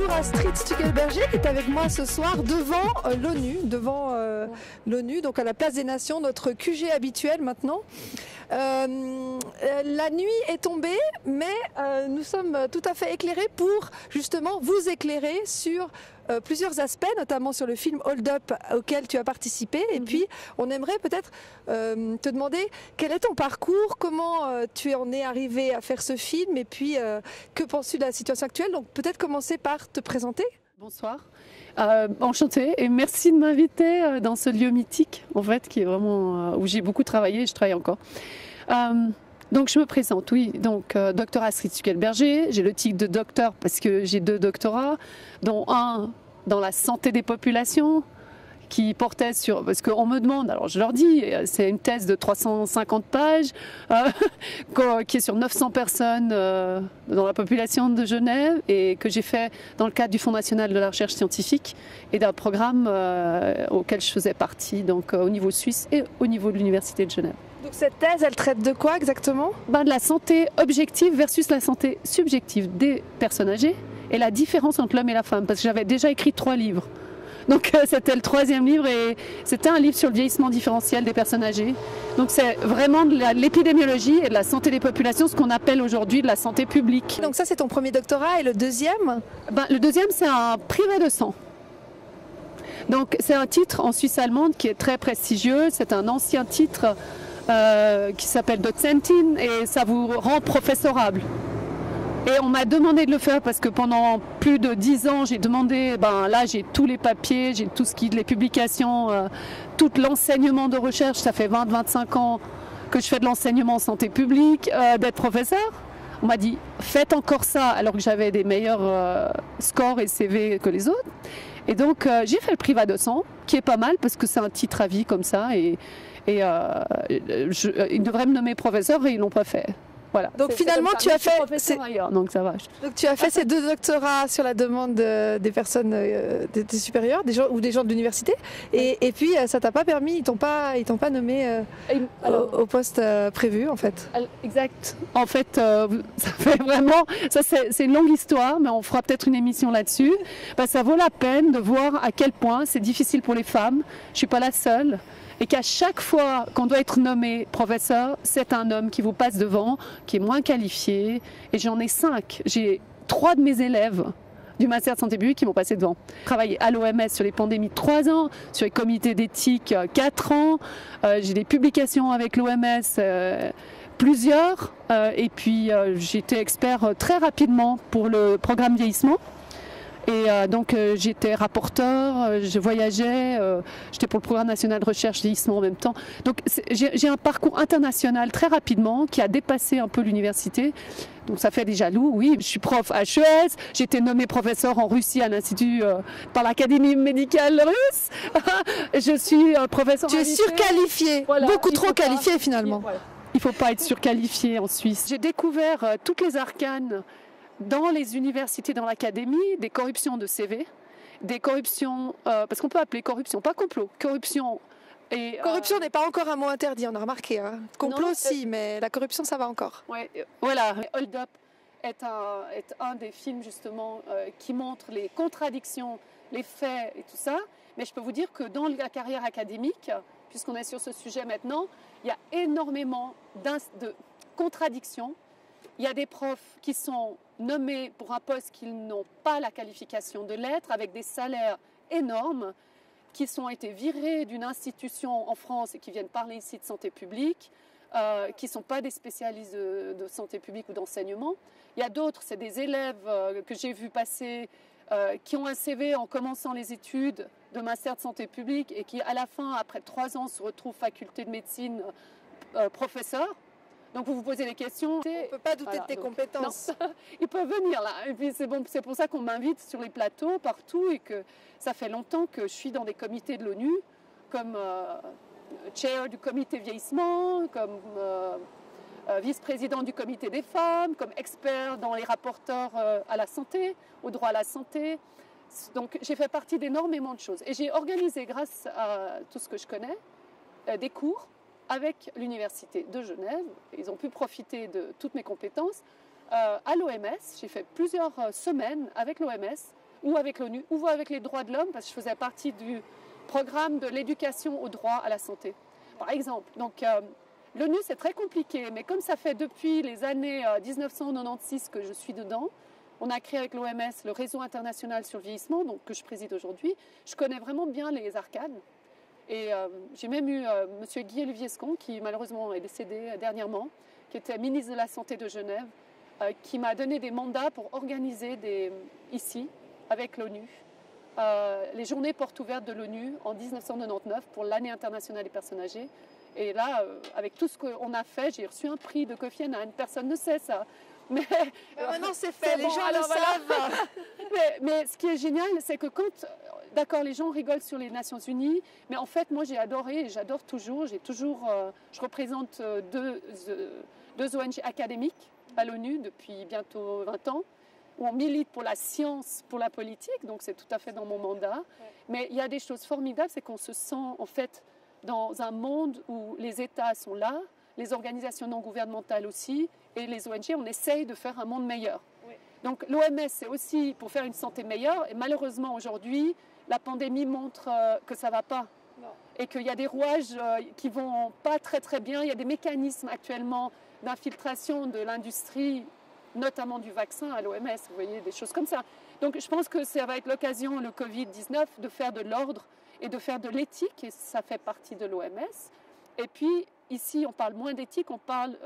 Bonjour Astrid Stuckelberger qui est avec moi ce soir devant l'ONU, donc à la place des Nations, notre QG habituel maintenant. La nuit est tombée, mais nous sommes tout à fait éclairés pour justement vous éclairer sur plusieurs aspects, notamment sur le film Hold Up auquel tu as participé. Et puis, on aimerait peut-être te demander quel est ton parcours, comment tu en es arrivé à faire ce film, et puis que penses-tu de la situation actuelle? Donc peut-être commencer par te présenter. Bonsoir, enchantée et merci de m'inviter dans ce lieu mythique en fait qui est vraiment où j'ai beaucoup travaillé et je travaille encore. Donc je me présente, oui, donc docteur Astrid Stuckelberger, j'ai le titre de docteur parce que j'ai 2 doctorats, dont un dans la santé des populations qui portait sur, parce qu'on me demande, alors je leur dis, c'est une thèse de 350 pages qui est sur 900 personnes dans la population de Genève et que j'ai fait dans le cadre du Fonds national de la recherche scientifique et d'un programme auquel je faisais partie, donc au niveau suisse et au niveau de l'Université de Genève. Donc cette thèse, elle traite de quoi exactement? De la santé objective versus la santé subjective des personnes âgées et la différence entre l'homme et la femme, parce que j'avais déjà écrit 3 livres. Donc c'était le 3e livre et c'était un livre sur le vieillissement différentiel des personnes âgées. Donc c'est vraiment de l'épidémiologie et de la santé des populations, ce qu'on appelle aujourd'hui de la santé publique. Donc ça c'est ton premier doctorat et le deuxième? Le deuxième c'est un privé de sang. Donc c'est un titre en Suisse allemande qui est très prestigieux, c'est un ancien titre qui s'appelle Dozentin et ça vous rend professorable. Et on m'a demandé de le faire parce que pendant plus de 10 ans, j'ai demandé, là j'ai tous les papiers, j'ai tout ce qui est les publications, tout l'enseignement de recherche, ça fait 20-25 ans que je fais de l'enseignement en santé publique, d'être professeur. On m'a dit, faites encore ça, alors que j'avais des meilleurs scores et CV que les autres. Et donc j'ai fait le privat de sang, qui est pas mal parce que c'est un titre à vie comme ça, et ils devraient me nommer professeur et ils l'ont pas fait. Voilà. Donc finalement, tu as fait donc ça va. Donc tu as fait ces 2 doctorats sur la demande des personnes des supérieures, des gens ou des gens de l'université, et puis ça t'a pas permis, ils t'ont pas nommé au poste prévu en fait. Exact. En fait, ça fait vraiment, ça c'est une longue histoire, mais on fera peut-être une émission là-dessus. Ça vaut la peine de voir à quel point c'est difficile pour les femmes. Je suis pas la seule. Et qu'à chaque fois qu'on doit être nommé professeur, c'est un homme qui vous passe devant, qui est moins qualifié. Et j'en ai 5. J'ai 3 de mes élèves du master de santé publique qui m'ont passé devant. J'ai travaillé à l'OMS sur les pandémies 3 ans, sur les comités d'éthique 4 ans. J'ai des publications avec l'OMS, plusieurs. Et puis j'étais expert très rapidement pour le programme vieillissement. Et donc j'étais rapporteur, je voyageais, j'étais pour le programme national de recherche vieillissement en même temps. Donc j'ai un parcours international très rapidement qui a dépassé un peu l'université. Donc ça fait des jaloux, oui. Je suis prof HES, j'ai été nommée professeur en Russie à l'Institut par l'Académie médicale russe. Je suis professeur. Tu es surqualifiée, voilà, beaucoup trop qualifiée finalement. Voilà. Il ne faut pas être surqualifié en Suisse. J'ai découvert toutes les arcanes dans les universités, dans l'académie, des corruptions de CV, des corruptions, parce qu'on peut appeler corruption, pas complot, corruption. Et, corruption n'est pas encore un mot interdit, on a remarqué. Hein. Complot aussi, mais la corruption ça va encore. Ouais, voilà, Hold Up est un des films justement qui montre les contradictions, les faits et tout ça. Mais je peux vous dire que dans la carrière académique, puisqu'on est sur ce sujet maintenant, il y a énormément de contradictions. Il y a des profs qui sont nommés pour un poste qu'ils n'ont pas la qualification de l'être, avec des salaires énormes, qui ont été virés d'une institution en France et qui viennent parler ici de santé publique, qui ne sont pas des spécialistes de santé publique ou d'enseignement. Il y a d'autres, c'est des élèves que j'ai vus passer, qui ont un CV en commençant les études de master de santé publique et qui, à la fin, après 3 ans, se retrouvent faculté de médecine professeur. Donc vous vous posez des questions. On ne peut pas douter de tes compétences. Non, ils peuvent venir là. Et puis c'est pour ça qu'on m'invite sur les plateaux, partout, et que ça fait longtemps que je suis dans des comités de l'ONU, comme chair du comité vieillissement, comme vice-président du comité des femmes, comme expert dans les rapporteurs à la santé, au droit à la santé. Donc j'ai fait partie d'énormément de choses. Et j'ai organisé, grâce à tout ce que je connais, des cours avec l'Université de Genève. Ils ont pu profiter de toutes mes compétences. À l'OMS, j'ai fait plusieurs semaines avec l'OMS ou avec l'ONU, ou avec les droits de l'homme, parce que je faisais partie du programme de l'éducation au droit à la santé, par exemple. Donc, l'ONU, c'est très compliqué, mais comme ça fait depuis les années 1996 que je suis dedans, on a créé avec l'OMS le réseau international sur le vieillissement, donc, que je préside aujourd'hui. Je connais vraiment bien les arcanes. Et j'ai même eu M. Guy-Olivier Scon, qui malheureusement est décédé dernièrement, qui était ministre de la Santé de Genève, qui m'a donné des mandats pour organiser ici, avec l'ONU, les journées portes ouvertes de l'ONU en 1999 pour l'année internationale des personnes âgées. Et là, avec tout ce qu'on a fait, j'ai reçu un prix de Kofi Annan. Personne ne sait ça. Mais maintenant, c'est fait, les gens le savent. Mais ce qui est génial, c'est que quand... D'accord, les gens rigolent sur les Nations Unies, mais en fait, moi, j'ai adoré et j'adore toujours. Je représente deux ONG académiques à l'ONU depuis bientôt 20 ans, où on milite pour la science, pour la politique, donc c'est tout à fait dans mon mandat. Ouais. Mais il y a des choses formidables, c'est qu'on se sent en fait dans un monde où les États sont là, les organisations non gouvernementales aussi, et les ONG, on essaye de faire un monde meilleur. Oui. Donc l'OMS, c'est aussi pour faire une santé meilleure, et malheureusement aujourd'hui, la pandémie montre que ça ne va pas. Non. Et qu'il y a des rouages qui ne vont pas très très bien, il y a des mécanismes actuellement d'infiltration de l'industrie, notamment du vaccin à l'OMS, vous voyez, des choses comme ça. Donc je pense que ça va être l'occasion, le Covid-19, de faire de l'ordre et de faire de l'éthique, et ça fait partie de l'OMS. Et puis ici, on parle moins d'éthique, on parle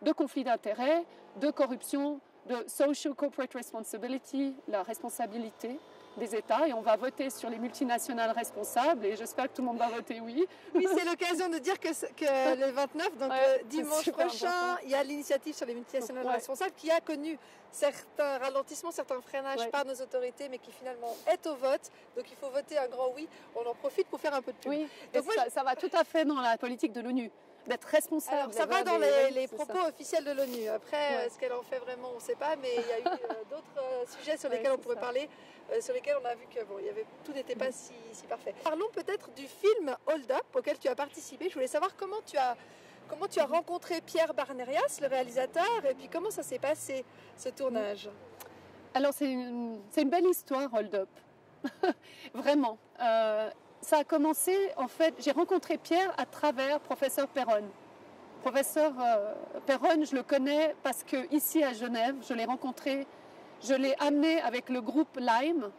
de conflits d'intérêts, de corruption, de social corporate responsibility, la responsabilité des États, et on va voter sur les multinationales responsables, et j'espère que tout le monde va voter oui. Oui, c'est l'occasion de dire que le 29, donc dimanche prochain, il y a l'initiative sur les multinationales responsables qui a connu certains ralentissements, certains freinages par nos autorités, mais qui finalement est au vote. Donc il faut voter un grand oui. On en profite pour faire un peu de pub. Oui, donc ça va tout à fait dans la politique de l'ONU. D'être responsable. Alors, ça va dans les propos officiels de l'ONU. Après, ce qu'elle en fait vraiment, on ne sait pas, mais il y a eu d'autres sujets sur lesquels on pourrait parler, sur lesquels on a vu que tout n'était pas si parfait. Parlons peut-être du film Hold Up auquel tu as participé. Je voulais savoir comment tu as rencontré Pierre Barnerias, le réalisateur, et puis comment ça s'est passé, ce tournage. Alors, c'est une belle histoire, Hold Up. Vraiment. Ça a commencé, en fait, j'ai rencontré Pierre à travers professeur Perron. Professeur Perron, je le connais parce qu'ici à Genève, je l'ai rencontré, je l'ai amené avec le groupe Lyme,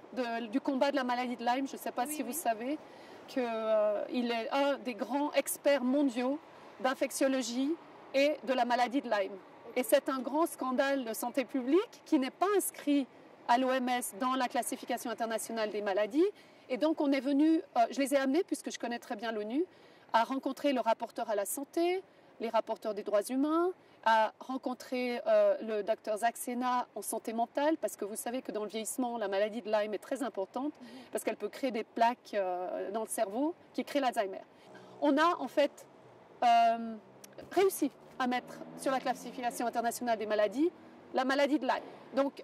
du combat de la maladie de Lyme. Je ne sais pas si vous savez qu'il est un des grands experts mondiaux d'infectiologie et de la maladie de Lyme. Et c'est un grand scandale de santé publique qui n'est pas inscrit à l'OMS dans la classification internationale des maladies. Et donc, on est venu, je les ai amenés, puisque je connais très bien l'ONU, à rencontrer le rapporteur à la santé, les rapporteurs des droits humains, à rencontrer le docteur Saxena en santé mentale, parce que vous savez que dans le vieillissement, la maladie de Lyme est très importante, parce qu'elle peut créer des plaques dans le cerveau qui créent l'Alzheimer. On a en fait réussi à mettre sur la classification internationale des maladies la maladie de Lyme. Donc,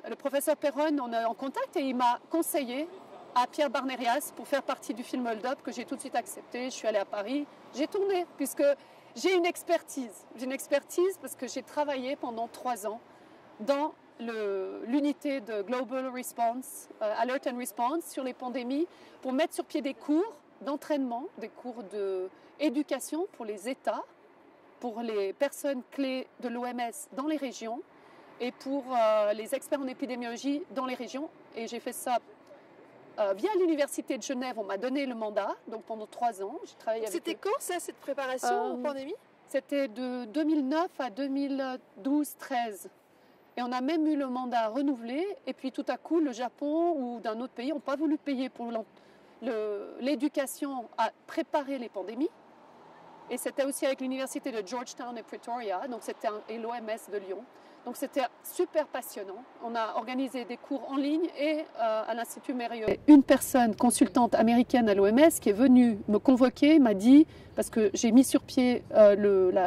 le professeur Perron, on est en contact et il m'a conseillé à Pierre Barnerias pour faire partie du film Hold Up que j'ai tout de suite accepté. Je suis allée à Paris, j'ai tourné puisque j'ai une expertise. J'ai une expertise parce que j'ai travaillé pendant 3 ans dans l'unité de Global Response, Alert and Response sur les pandémies pour mettre sur pied des cours d'entraînement, des cours d'éducation pour les États, pour les personnes clés de l'OMS dans les régions et pour les experts en épidémiologie dans les régions. Et j'ai fait ça via l'Université de Genève, on m'a donné le mandat, donc pendant 3 ans. J'ai travaillé avec C'était quand ça, cette préparation aux pandémies? C'était de 2009 à 2012-13. Et on a même eu le mandat renouvelé. Et puis tout à coup, le Japon ou d'un autre pays n'ont pas voulu payer pour l'éducation à préparer les pandémies. Et c'était aussi avec l'Université de Georgetown et Pretoria, donc c'était et l'OMS de Lyon. Donc c'était super passionnant. On a organisé des cours en ligne et à l'Institut Mérieux. Une personne consultante américaine à l'OMS qui est venue me convoquer m'a dit, parce que j'ai mis sur pied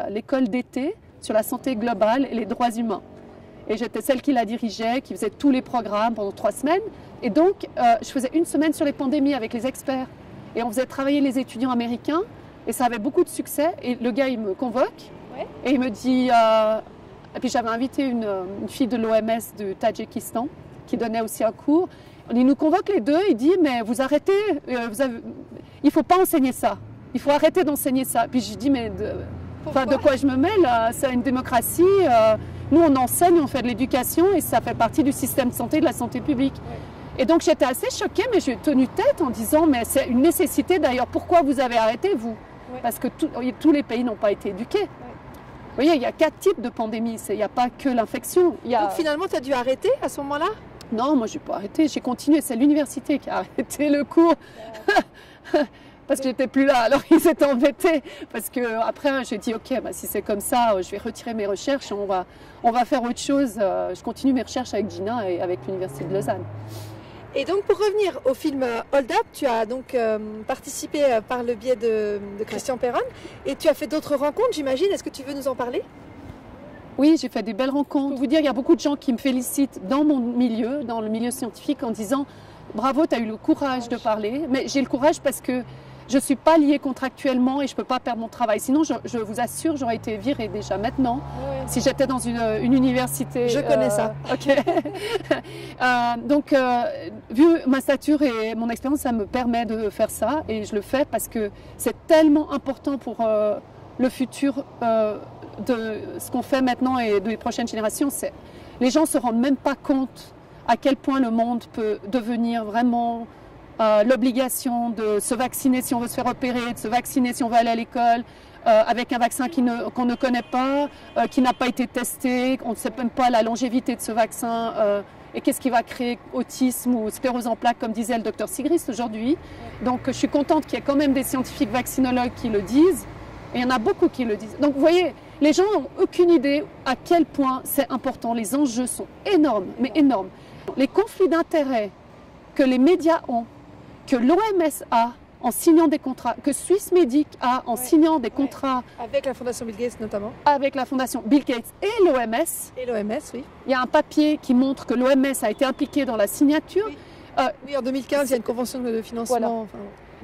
l'école d'été sur la santé globale et les droits humains. Et j'étais celle qui la dirigeait, qui faisait tous les programmes pendant 3 semaines. Et donc je faisais 1 semaine sur les pandémies avec les experts. Et on faisait travailler les étudiants américains. Et ça avait beaucoup de succès. Et le gars, il me convoque et il me dit... Et puis j'avais invité une fille de l'OMS du Tadjikistan qui donnait aussi un cours. Il nous convoque les deux, il dit mais vous arrêtez, il ne faut pas enseigner ça, il faut arrêter d'enseigner ça. Puis je dis mais de quoi je me mêle, c'est une démocratie, nous on enseigne, on fait de l'éducation et ça fait partie du système de santé, de la santé publique. Ouais. Et donc j'étais assez choquée, mais j'ai tenu tête en disant mais c'est une nécessité d'ailleurs, pourquoi vous avez arrêté vous? Ouais. Parce que tous les pays n'ont pas été éduqués. Ouais. Vous voyez, il y a 4 types de pandémies, il n'y a pas que l'infection. Donc finalement tu as dû arrêter à ce moment-là? Non, moi je n'ai pas arrêté, j'ai continué, c'est l'université qui a arrêté le cours. Parce que j'étais plus là, alors ils étaient embêtés. Parce que après j'ai dit ok, si c'est comme ça, je vais retirer mes recherches, on va faire autre chose. Je continue mes recherches avec Gina et avec l'université de Lausanne. Et donc pour revenir au film Hold Up, tu as donc participé par le biais de Christian Perron et tu as fait d'autres rencontres, j'imagine. Est-ce que tu veux nous en parler? Oui, j'ai fait des belles rencontres. Je peux vous dire, il y a beaucoup de gens qui me félicitent dans mon milieu, dans le milieu scientifique, en disant bravo, tu as eu le courage de parler. Mais j'ai le courage parce que je ne suis pas liée contractuellement et je ne peux pas perdre mon travail. Sinon, je vous assure, j'aurais été virée déjà maintenant, si j'étais dans une université. Je connais ça. Ok. Donc, vu ma stature et mon expérience, ça me permet de faire ça. Et je le fais parce que c'est tellement important pour le futur de ce qu'on fait maintenant et des prochaines générations. Les gens ne se rendent même pas compte à quel point le monde peut devenir vraiment l'obligation de se vacciner si on veut se faire opérer, de se vacciner si on veut aller à l'école, avec un vaccin qu'on ne connaît pas, qui n'a pas été testé, on ne sait même pas la longévité de ce vaccin et qu'est-ce qui va créer autisme ou sclérose en plaques, comme disait le docteur Sigrist aujourd'hui. Donc je suis contente qu'il y ait quand même des scientifiques vaccinologues qui le disent, et il y en a beaucoup qui le disent. Donc vous voyez, les gens n'ont aucune idée à quel point c'est important. Les enjeux sont énormes, mais énormes. Les conflits d'intérêts que les médias ont, que l'OMS a en signant des contrats, que Swissmedic a en signant des contrats. Avec la Fondation Bill Gates notamment. Avec la Fondation Bill Gates et l'OMS. Et l'OMS, oui. Il y a un papier qui montre que l'OMS a été impliquée dans la signature. Oui, oui, en 2015, il y a une convention de financement. Voilà. Enfin...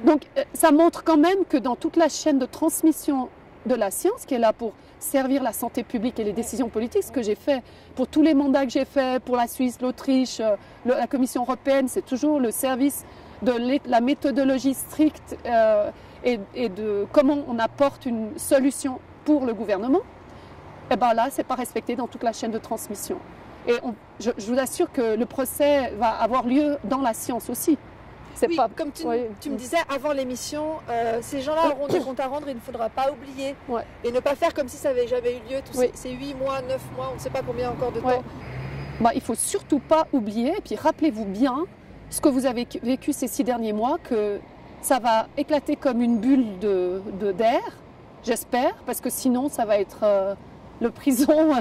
Donc ça montre quand même que dans toute la chaîne de transmission de la science, qui est là pour servir la santé publique et les décisions politiques, ce que j'ai fait pour tous les mandats que j'ai fait, pour la Suisse, l'Autriche, la Commission européenne, c'est toujours le service de la méthodologie stricte et de comment on apporte une solution pour le gouvernement. Et bien là, ce n'est pas respecté dans toute la chaîne de transmission. Et je vous assure que le procès va avoir lieu dans la science aussi. Oui, pas... comme tu me disais avant l'émission, ces gens-là auront des comptes à rendre, il ne faudra pas oublier et ne pas faire comme si ça n'avait jamais eu lieu, tous ces 8 mois, 9 mois, on ne sait pas combien encore de temps. Bah, il ne faut surtout pas oublier, et puis rappelez-vous bien ce que vous avez vécu ces 6 derniers mois, que ça va éclater comme une bulle d'air, j'espère, parce que sinon ça va être le prison,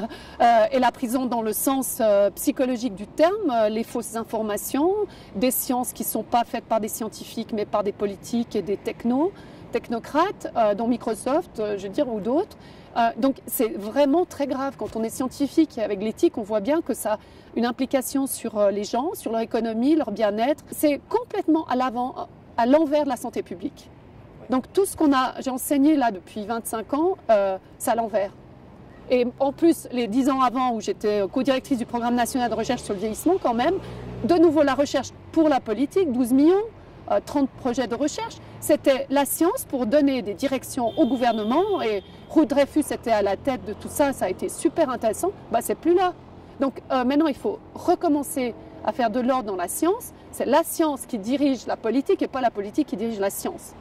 et la prison dans le sens psychologique du terme, les fausses informations, des sciences qui ne sont pas faites par des scientifiques mais par des politiques et des technocrates, dont Microsoft, je veux dire, ou d'autres. Donc c'est vraiment très grave. Quand on est scientifique et avec l'éthique, on voit bien que ça a une implication sur les gens, sur leur économie, leur bien-être. C'est complètement à l'envers de la santé publique. Donc tout ce j'ai enseigné là depuis 25 ans, c'est à l'envers. Et en plus, les 10 ans avant, où j'étais co-directrice du programme national de recherche sur le vieillissement quand même, de nouveau la recherche pour la politique, 12 millions, 30 projets de recherche, c'était la science pour donner des directions au gouvernement, et Ruud Dreyfus était à la tête de tout ça, ça a été super intéressant, c'est plus là. Donc maintenant il faut recommencer à faire de l'ordre dans la science, c'est la science qui dirige la politique et pas la politique qui dirige la science.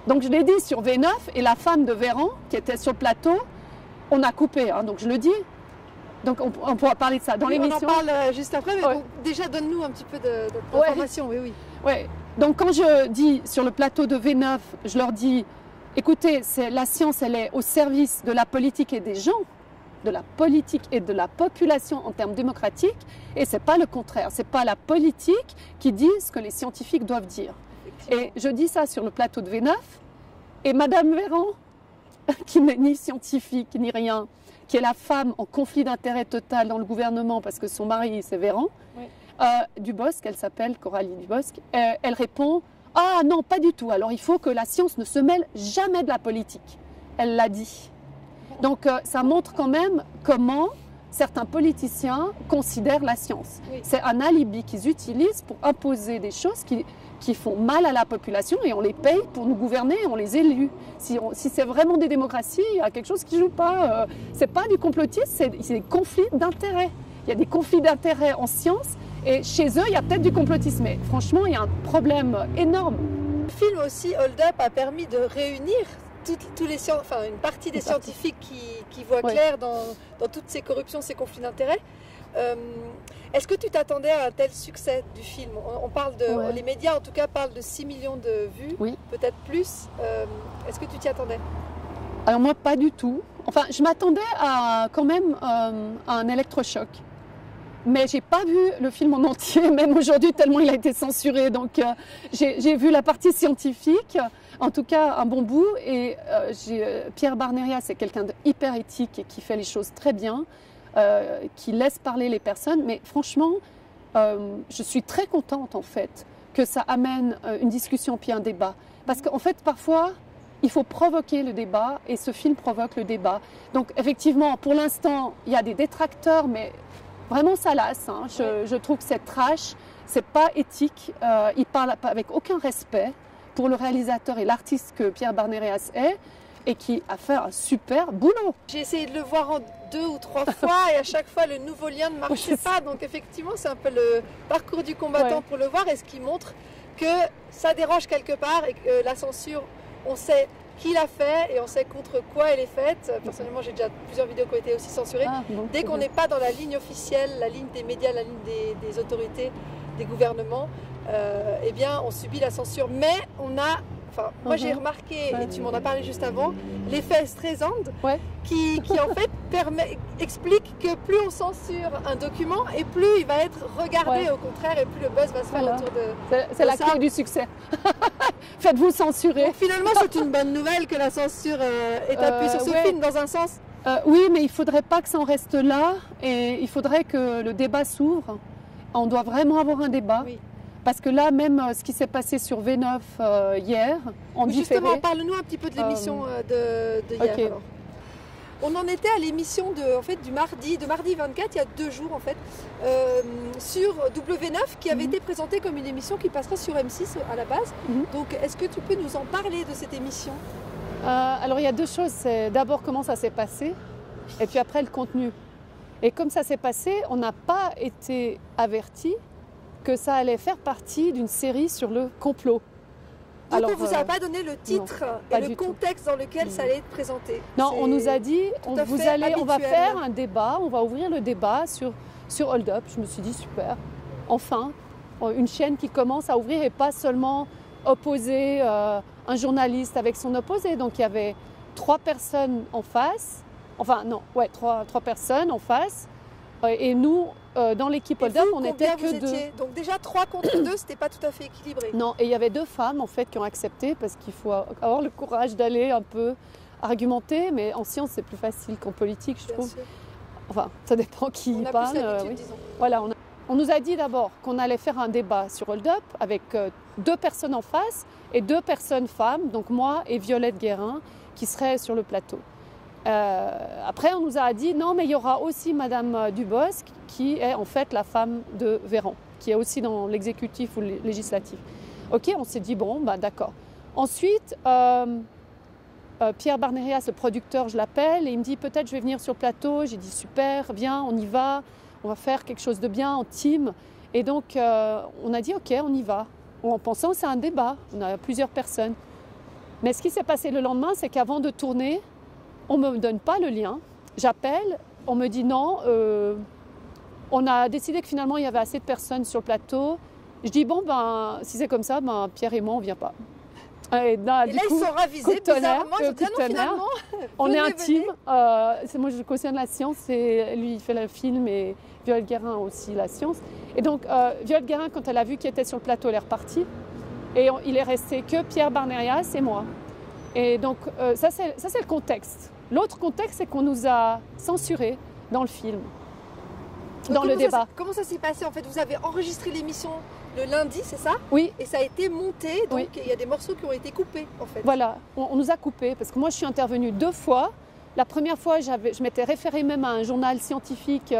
Donc je l'ai dit sur V9, et la femme de Véran qui était sur le plateau, on a coupé, donc je le dis. Donc on pourra parler de ça dans l'émission. On en parle juste après, mais déjà donne-nous un petit peu d'informations. Ouais. Donc quand je dis sur le plateau de V9, je leur dis, écoutez, la science, elle est au service de la politique et des gens, de la politique et de la population en termes démocratiques, et c'est pas le contraire. C'est pas la politique qui dit ce que les scientifiques doivent dire. Et je dis ça sur le plateau de V9, et Madame Véran, qui n'est ni scientifique ni rien, qui est la femme en conflit d'intérêt total dans le gouvernement parce que son mari c'est Véran, Dubosc, elle s'appelle Coralie Dubosc, elle répond « Ah non, pas du tout, alors il faut que la science ne se mêle jamais de la politique ». Elle l'a dit. Donc ça montre quand même comment certains politiciens considèrent la science. Oui. C'est un alibi qu'ils utilisent pour imposer des choses qui font mal à la population et on les paye pour nous gouverner, on les élit. Si c'est vraiment des démocraties, il y a quelque chose qui ne joue pas. C'est pas du complotisme, c'est des conflits d'intérêts. Il y a des conflits d'intérêts en science et chez eux, il y a peut-être du complotisme. Mais franchement, il y a un problème énorme. Le film aussi, Hold Up, a permis de réunir une partie des scientifiques qui voient clair dans toutes ces corruptions, ces conflits d'intérêts. Est-ce que tu t'attendais à un tel succès du film? On parle les médias en tout cas parlent de 6 millions de vues, peut-être plus. Est-ce que tu t'y attendais? Alors moi, pas du tout. Enfin, je m'attendais quand même à un électrochoc. Mais j'ai pas vu le film en entier, même aujourd'hui, tellement il a été censuré. Donc j'ai vu la partie scientifique, en tout cas un bon bout. Et Pierre Barneria, c'est quelqu'un de hyper éthique et qui fait les choses très bien, qui laisse parler les personnes. Mais franchement, je suis très contente en fait que ça amène une discussion puis un débat. Parce qu'en fait, parfois, il faut provoquer le débat et ce film provoque le débat. Donc effectivement, pour l'instant, il y a des détracteurs, mais vraiment ça lasse. Hein. Je trouve que c'est trash, c'est pas éthique. Il parle avec aucun respect pour le réalisateur et l'artiste que Pierre Barneras est et qui a fait un super boulot. J'ai essayé de le voir en 2 ou 3 fois et à chaque fois le nouveau lien ne marchait pas. Donc effectivement, c'est un peu le parcours du combattant pour le voir et ce qui montre que ça dérange quelque part et que la censure, on sait qui l'a fait et on sait contre quoi elle est faite. Personnellement, j'ai déjà plusieurs vidéos qui ont été aussi censurées. Dès qu'on n'est pas dans la ligne officielle, la ligne des médias, la ligne des autorités, des gouvernements, eh bien, on subit la censure. Mais on a... Enfin, moi j'ai remarqué, et tu m'en as parlé juste avant, l'effet Streisand qui en fait explique que plus on censure un document et plus il va être regardé au contraire et plus le buzz va se faire autour de c'est la clé du succès. Faites-vous censurer. Donc, finalement c'est une bonne nouvelle que la censure est appuyée sur ce film dans un sens. Oui, mais il ne faudrait pas que ça en reste là et il faudrait que le débat s'ouvre. On doit vraiment avoir un débat. Oui. Parce que là, même ce qui s'est passé sur V9 hier, en différé... Justement, parle-nous un petit peu de l'émission de hier. Alors. On en était à l'émission du mardi 24, il y a 2 jours en fait, sur W9, qui avait été présentée comme une émission qui passerait sur M6 à la base. Donc, est-ce que tu peux nous en parler de cette émission? Alors, il y a 2 choses. C'est d'abord comment ça s'est passé, et puis après le contenu. Et comme ça s'est passé, on n'a pas été avertis que ça allait faire partie d'une série sur le complot. Donc on ne vous a pas donné le titre et le contexte dans lequel ça allait être présenté? Non, on nous a dit, on va faire un débat, on va ouvrir le débat sur Hold Up. Je me suis dit super, enfin, une chaîne qui commence à ouvrir et pas seulement opposer un journaliste avec son opposé. Donc il y avait 3 personnes en face, enfin non, 3 personnes en face. Et nous, dans l'équipe Hold Up, on n'était que 2. Donc déjà 3 contre 2, c'était pas tout à fait équilibré. Non, et il y avait 2 femmes en fait qui ont accepté parce qu'il faut avoir le courage d'aller un peu argumenter, mais en science c'est plus facile qu'en politique, je trouve. Enfin, ça dépend qui y parle. Disons. Voilà, on nous a dit d'abord qu'on allait faire un débat sur Hold Up avec 2 personnes en face et 2 personnes femmes, donc moi et Violette Guérin, qui seraient sur le plateau. Après, on nous a dit non, mais il y aura aussi Madame Dubosc, qui est en fait la femme de Véran, qui est aussi dans l'exécutif ou le législatif. Ok, on s'est dit bon, bah d'accord. Ensuite, Pierre Barneria, ce producteur, je l'appelle et il me dit peut-être je vais venir sur le plateau. J'ai dit super, viens, on y va, on va faire quelque chose de bien en team. Et donc, on a dit ok, on y va, en pensant que c'est un débat. On a plusieurs personnes. Mais ce qui s'est passé le lendemain, c'est qu'avant de tourner, on ne me donne pas le lien, j'appelle, on me dit non, on a décidé que finalement il y avait assez de personnes sur le plateau. Je dis bon, ben, si c'est comme ça, ben, Pierre et moi on ne vient pas. Et là ils sont ravisés, bizarrement, ils ont dit non finalement, on est un team, moi je cautionne la science et lui il fait le film et Violette Guérin aussi la science. Et donc Violette Guérin, quand elle a vu qui était sur le plateau, elle est repartie et il est resté que Pierre Barnerias et moi. Et donc ça c'est le contexte. L'autre contexte, c'est qu'on nous a censurés dans le film, dans le débat. Comment ça s'est passé en fait? Vous avez enregistré l'émission le lundi, c'est ça? Oui. Et ça a été monté, donc il y a des morceaux qui ont été coupés en fait. Voilà, on nous a coupés parce que moi je suis intervenue 2 fois La première fois, je m'étais référée même à un journal scientifique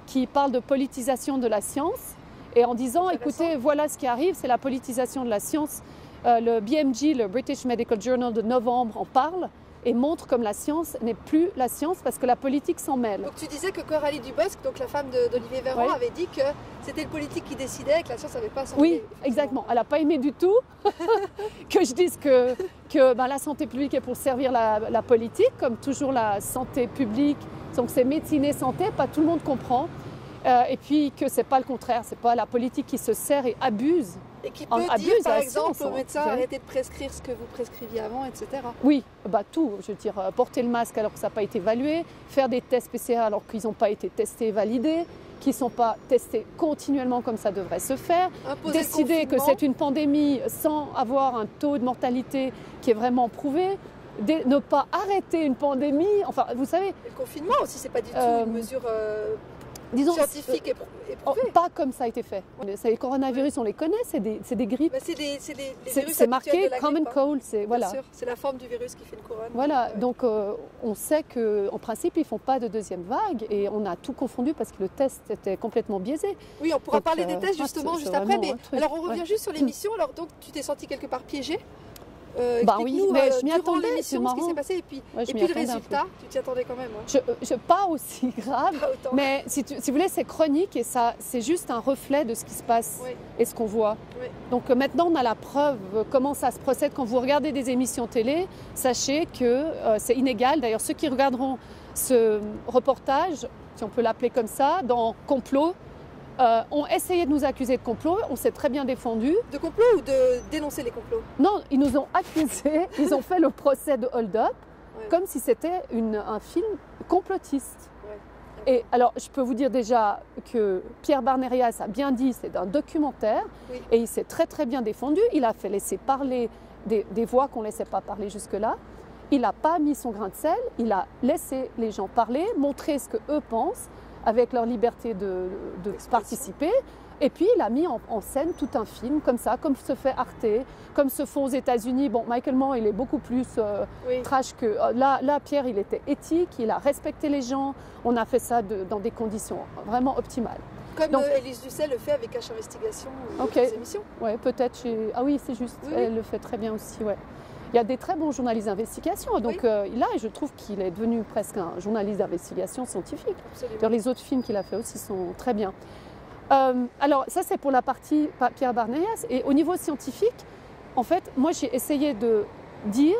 qui parle de politisation de la science, et en disant, écoutez, voilà ce qui arrive, c'est la politisation de la science. Le BMJ, le British Medical Journal de novembre, en parle et montre comme la science n'est plus la science parce que la politique s'en mêle. Donc tu disais que Coralie Dubosc, donc la femme d'Olivier Véran, avait dit que c'était le politique qui décidait et que la science n'avait pas à s'en mêler. Oui, exactement. Elle n'a pas aimé du tout que je dise que la santé publique est pour servir la politique, comme toujours la santé publique, donc c'est médecine et santé, pas tout le monde comprend. Et puis que ce n'est pas le contraire, ce n'est pas la politique qui se sert et abuse. Et qui peut dire, par exemple, aux médecins, arrêtez de prescrire ce que vous prescriviez avant, etc. Oui, tout. Je veux dire, porter le masque alors que ça n'a pas été évalué, faire des tests PCR alors qu'ils n'ont pas été testés et validés, qui ne sont pas testés continuellement comme ça devrait se faire, décider que c'est une pandémie sans avoir un taux de mortalité qui est vraiment prouvé, ne pas arrêter une pandémie, enfin, vous savez... Et le confinement aussi, ce n'est pas du tout une mesure... disons, scientifique éprouvée. Pas comme ça a été fait. Les coronavirus, on les connaît, c'est des grippes. C'est marqué common cold. Voilà. C'est la forme du virus qui fait une couronne. Voilà, donc on sait qu'en principe, ils ne font pas de deuxième vague et on a tout confondu parce que le test était complètement biaisé. Oui, on pourra parler des tests justement juste après. Mais alors on revient juste sur l'émission. Alors donc tu t'es senti quelque part piégée. Oui, mais je m'y attendais, c'est marrant. Ce qui s'est passé et puis le résultat, tu t'y attendais quand même. Pas aussi grave, mais si vous voulez, c'est chronique et ça, c'est juste un reflet de ce qui se passe et ce qu'on voit. Oui. Donc maintenant, on a la preuve comment ça se procède. Quand vous regardez des émissions télé, sachez que c'est inégal. D'ailleurs, ceux qui regarderont ce reportage, si on peut l'appeler comme ça, dans Complot, ont essayé de nous accuser de complot, on s'est très bien défendu. De complot ou de dénoncer les complots? Non, ils nous ont accusés, ils ont fait le procès de Hold Up comme si c'était un film complotiste. Ouais. Et alors, je peux vous dire déjà que Pierre Barnérias a bien dit, c'est un documentaire, et il s'est très très bien défendu. Il a fait laisser parler des voix qu'on ne laissait pas parler jusque-là. Il n'a pas mis son grain de sel, il a laissé les gens parler, montrer ce qu'eux pensent, avec leur liberté de participer. Et puis, il a mis en scène tout un film, comme ça, comme se fait Arte, comme se font aux États-Unis. Bon, Michael Mann, il est beaucoup plus trash que... Là, Pierre, il était éthique, il a respecté les gens. On a fait ça dans des conditions vraiment optimales. Comme Élise Lucet le fait avec H Investigation ou des émissions. Oui, peut-être. Ah oui, c'est juste. Elle le fait très bien aussi, ouais. Il y a des très bons journalistes d'investigation. Donc là, je trouve qu'il est devenu presque un journaliste d'investigation scientifique. Les autres films qu'il a fait aussi sont très bien. Alors ça, c'est pour la partie Pierre Barnérias. Et au niveau scientifique, en fait, moi, j'ai essayé de dire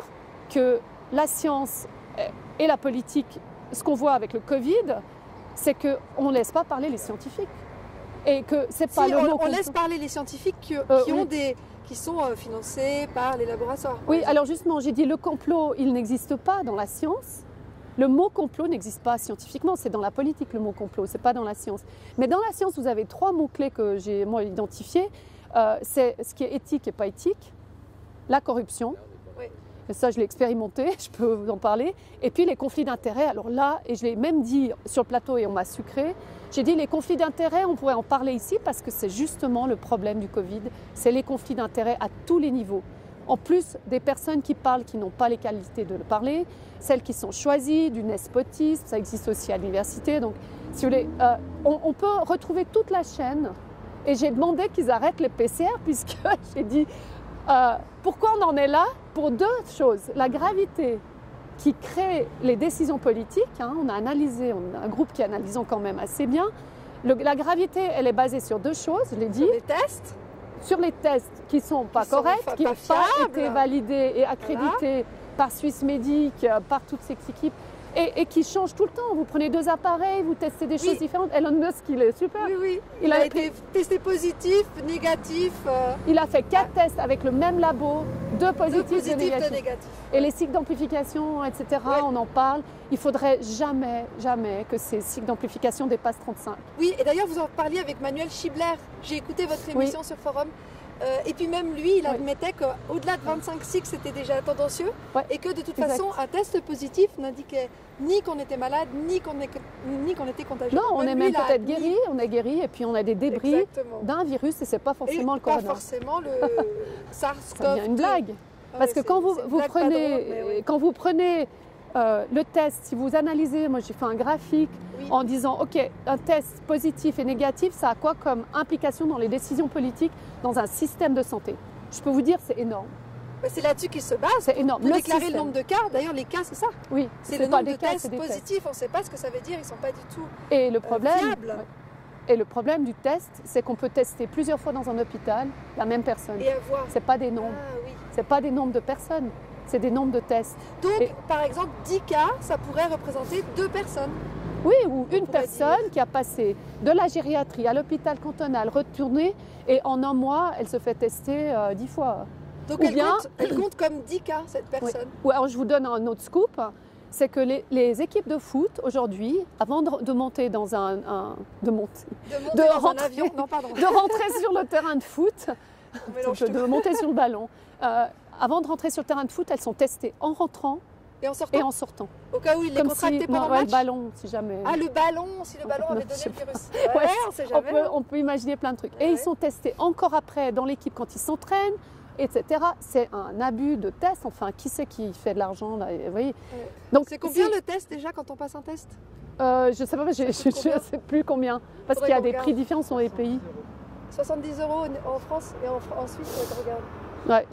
que la science et la politique, ce qu'on voit avec le Covid, c'est qu'on ne laisse pas parler les scientifiques. Et que c'est pas le mot on laisse parler les scientifiques qui sont financés par les laboratoires. Oui, alors justement, j'ai dit le complot, il n'existe pas dans la science. Le mot complot n'existe pas scientifiquement, c'est dans la politique le mot complot, c'est pas dans la science. Mais dans la science, vous avez 3 mots-clés que j'ai moi identifiés. C'est ce qui est éthique et pas éthique, la corruption, et ça je l'ai expérimenté, je peux vous en parler, et puis les conflits d'intérêts. Alors là, et je l'ai même dit sur le plateau et on m'a sucré, j'ai dit les conflits d'intérêts, on pourrait en parler ici parce que c'est justement le problème du Covid, c'est les conflits d'intérêts à tous les niveaux. En plus des personnes qui parlent qui n'ont pas les qualités de le parler, celles qui sont choisies, du nespotisme, ça existe aussi à l'université. Donc, si vous voulez, on peut retrouver toute la chaîne. Et j'ai demandé qu'ils arrêtent les PCR puisque j'ai dit pourquoi on en est là? Pour 2 choses. La gravité qui crée les décisions politiques, on a analysé, on a un groupe qui analyse quand même assez bien. La gravité, elle est basée sur 2 choses, je l'ai dit. Sur les tests? Sur les tests qui ne sont pas corrects, qui n'ont pas été validés et accrédités par Swissmedic, par toutes ces équipes, et qui changent tout le temps. Vous prenez 2 appareils, vous testez des choses différentes. Elon Musk, il est super. Oui. Il a été testé positif, négatif. Il a fait 4 tests avec le même labo, 2 positifs, 2 négatifs. Et les cycles d'amplification, etc., on en parle. Il ne faudrait jamais, jamais que ces cycles d'amplification dépassent 35. Oui, et d'ailleurs, vous en parliez avec Manuel Schibler. J'ai écouté votre émission sur Forum. Et puis même lui, il admettait qu'au-delà de 25 cycles, c'était déjà tendancieux et que de toute façon, un test positif n'indiquait ni qu'on était malade, ni qu'on était contagieux. Non, on est même peut-être guéri, on est guéri et puis on a des débris d'un virus et c'est pas forcément le corona. Pas forcément le SARS-CoV-2. Ça devient une blague. Parce que quand vous prenez le test, si vous analysez, moi j'ai fait un graphique en disant, ok, un test positif et négatif, ça a quoi comme implication dans les décisions politiques dans un système de santé? Je peux vous dire, c'est énorme. C'est là-dessus qu'il se base. C'est énorme. Pour déclarer le nombre de cas. D'ailleurs, les cas, c'est ça. Oui, c'est le nombre de tests positifs. On ne sait pas ce que ça veut dire. Ils ne sont pas du tout fiables. Et le problème du test, c'est qu'on peut tester plusieurs fois dans un hôpital la même personne. Et avoir. C'est pas des nombres. Ah, oui. C'est pas des nombres de personnes. C'est des nombres de tests. Donc, par exemple, 10 cas, ça pourrait représenter 2 personnes. Oui, ou une personne qui a passé de la gériatrie à l'hôpital cantonal, retournée, et en un mois, elle se fait tester 10 fois. Donc elle compte comme 10 cas, cette personne. Oui. Alors je vous donne un autre scoop, c'est que les équipes de foot aujourd'hui, avant de monter dans un avion, non pardon. De rentrer sur le terrain de foot, de monter sur le ballon, avant de rentrer sur le terrain de foot, elles sont testées en rentrant et en sortant. Au cas où il les contractait pendant le match. Le ballon, si jamais. Ah, le ballon, si le ballon avait donné le virus. Ouais, on sait jamais. On peut imaginer plein de trucs. Et ils sont testés encore après dans l'équipe quand ils s'entraînent, etc. C'est un abus de test. Enfin, qui c'est qui fait de l'argent là, vous voyez. Donc, c'est combien le test déjà quand on passe un test? Je ne sais pas, je ne sais plus combien. Parce qu'il y a des prix différents sur les pays. 70 € en France et en Suisse, on regarde. Ouais,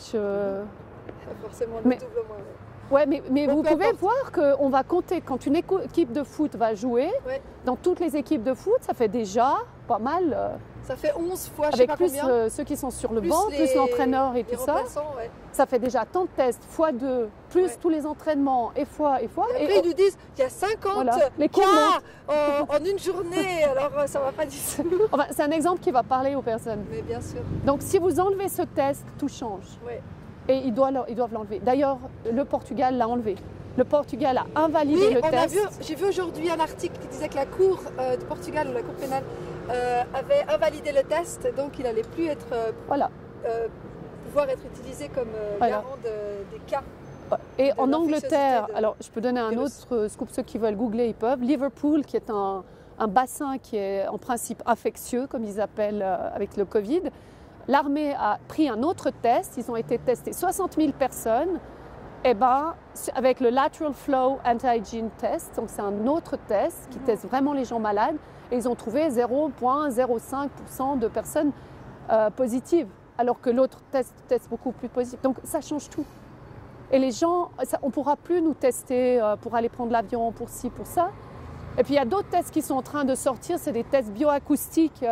forcément le double moins. Ouais, mais vous pouvez voir qu'on va compter, quand une équipe de foot va jouer, dans toutes les équipes de foot, ça fait déjà pas mal. Ça fait 11 fois, je sais pas combien. Avec plus ceux qui sont sur le banc, plus l'entraîneur et tout ça. Ça fait déjà tant de tests, x2, plus tous les entraînements, et fois. Et après, ils nous disent qu'il y a 50 cas en une journée, alors ça ne va pas du tout. Enfin, c'est un exemple qui va parler aux personnes. Mais bien sûr. Donc si vous enlevez ce test, tout change. Et ils doivent l'enlever. D'ailleurs, le Portugal l'a enlevé. Le Portugal a invalidé le test. J'ai vu aujourd'hui un article qui disait que la Cour du Portugal, ou la Cour pénale, avait invalidé le test, donc il n'allait plus être, pouvoir être utilisé comme garant des cas. Et en Angleterre, alors je peux donner un autre scoop, ceux qui veulent googler, ils peuvent. Liverpool, qui est un bassin qui est en principe infectieux, comme ils appellent avec le Covid. L'armée a pris un autre test, ils ont été testés 60 000 personnes, et avec le Lateral Flow Antigen Test, donc c'est un autre test qui teste vraiment les gens malades, et ils ont trouvé 0,05% de personnes positives, alors que l'autre test beaucoup plus positif. Donc ça change tout. Et les gens, on ne pourra plus nous tester pour aller prendre l'avion, pour ci, pour ça. Et puis il y a d'autres tests qui sont en train de sortir, c'est des tests bioacoustiques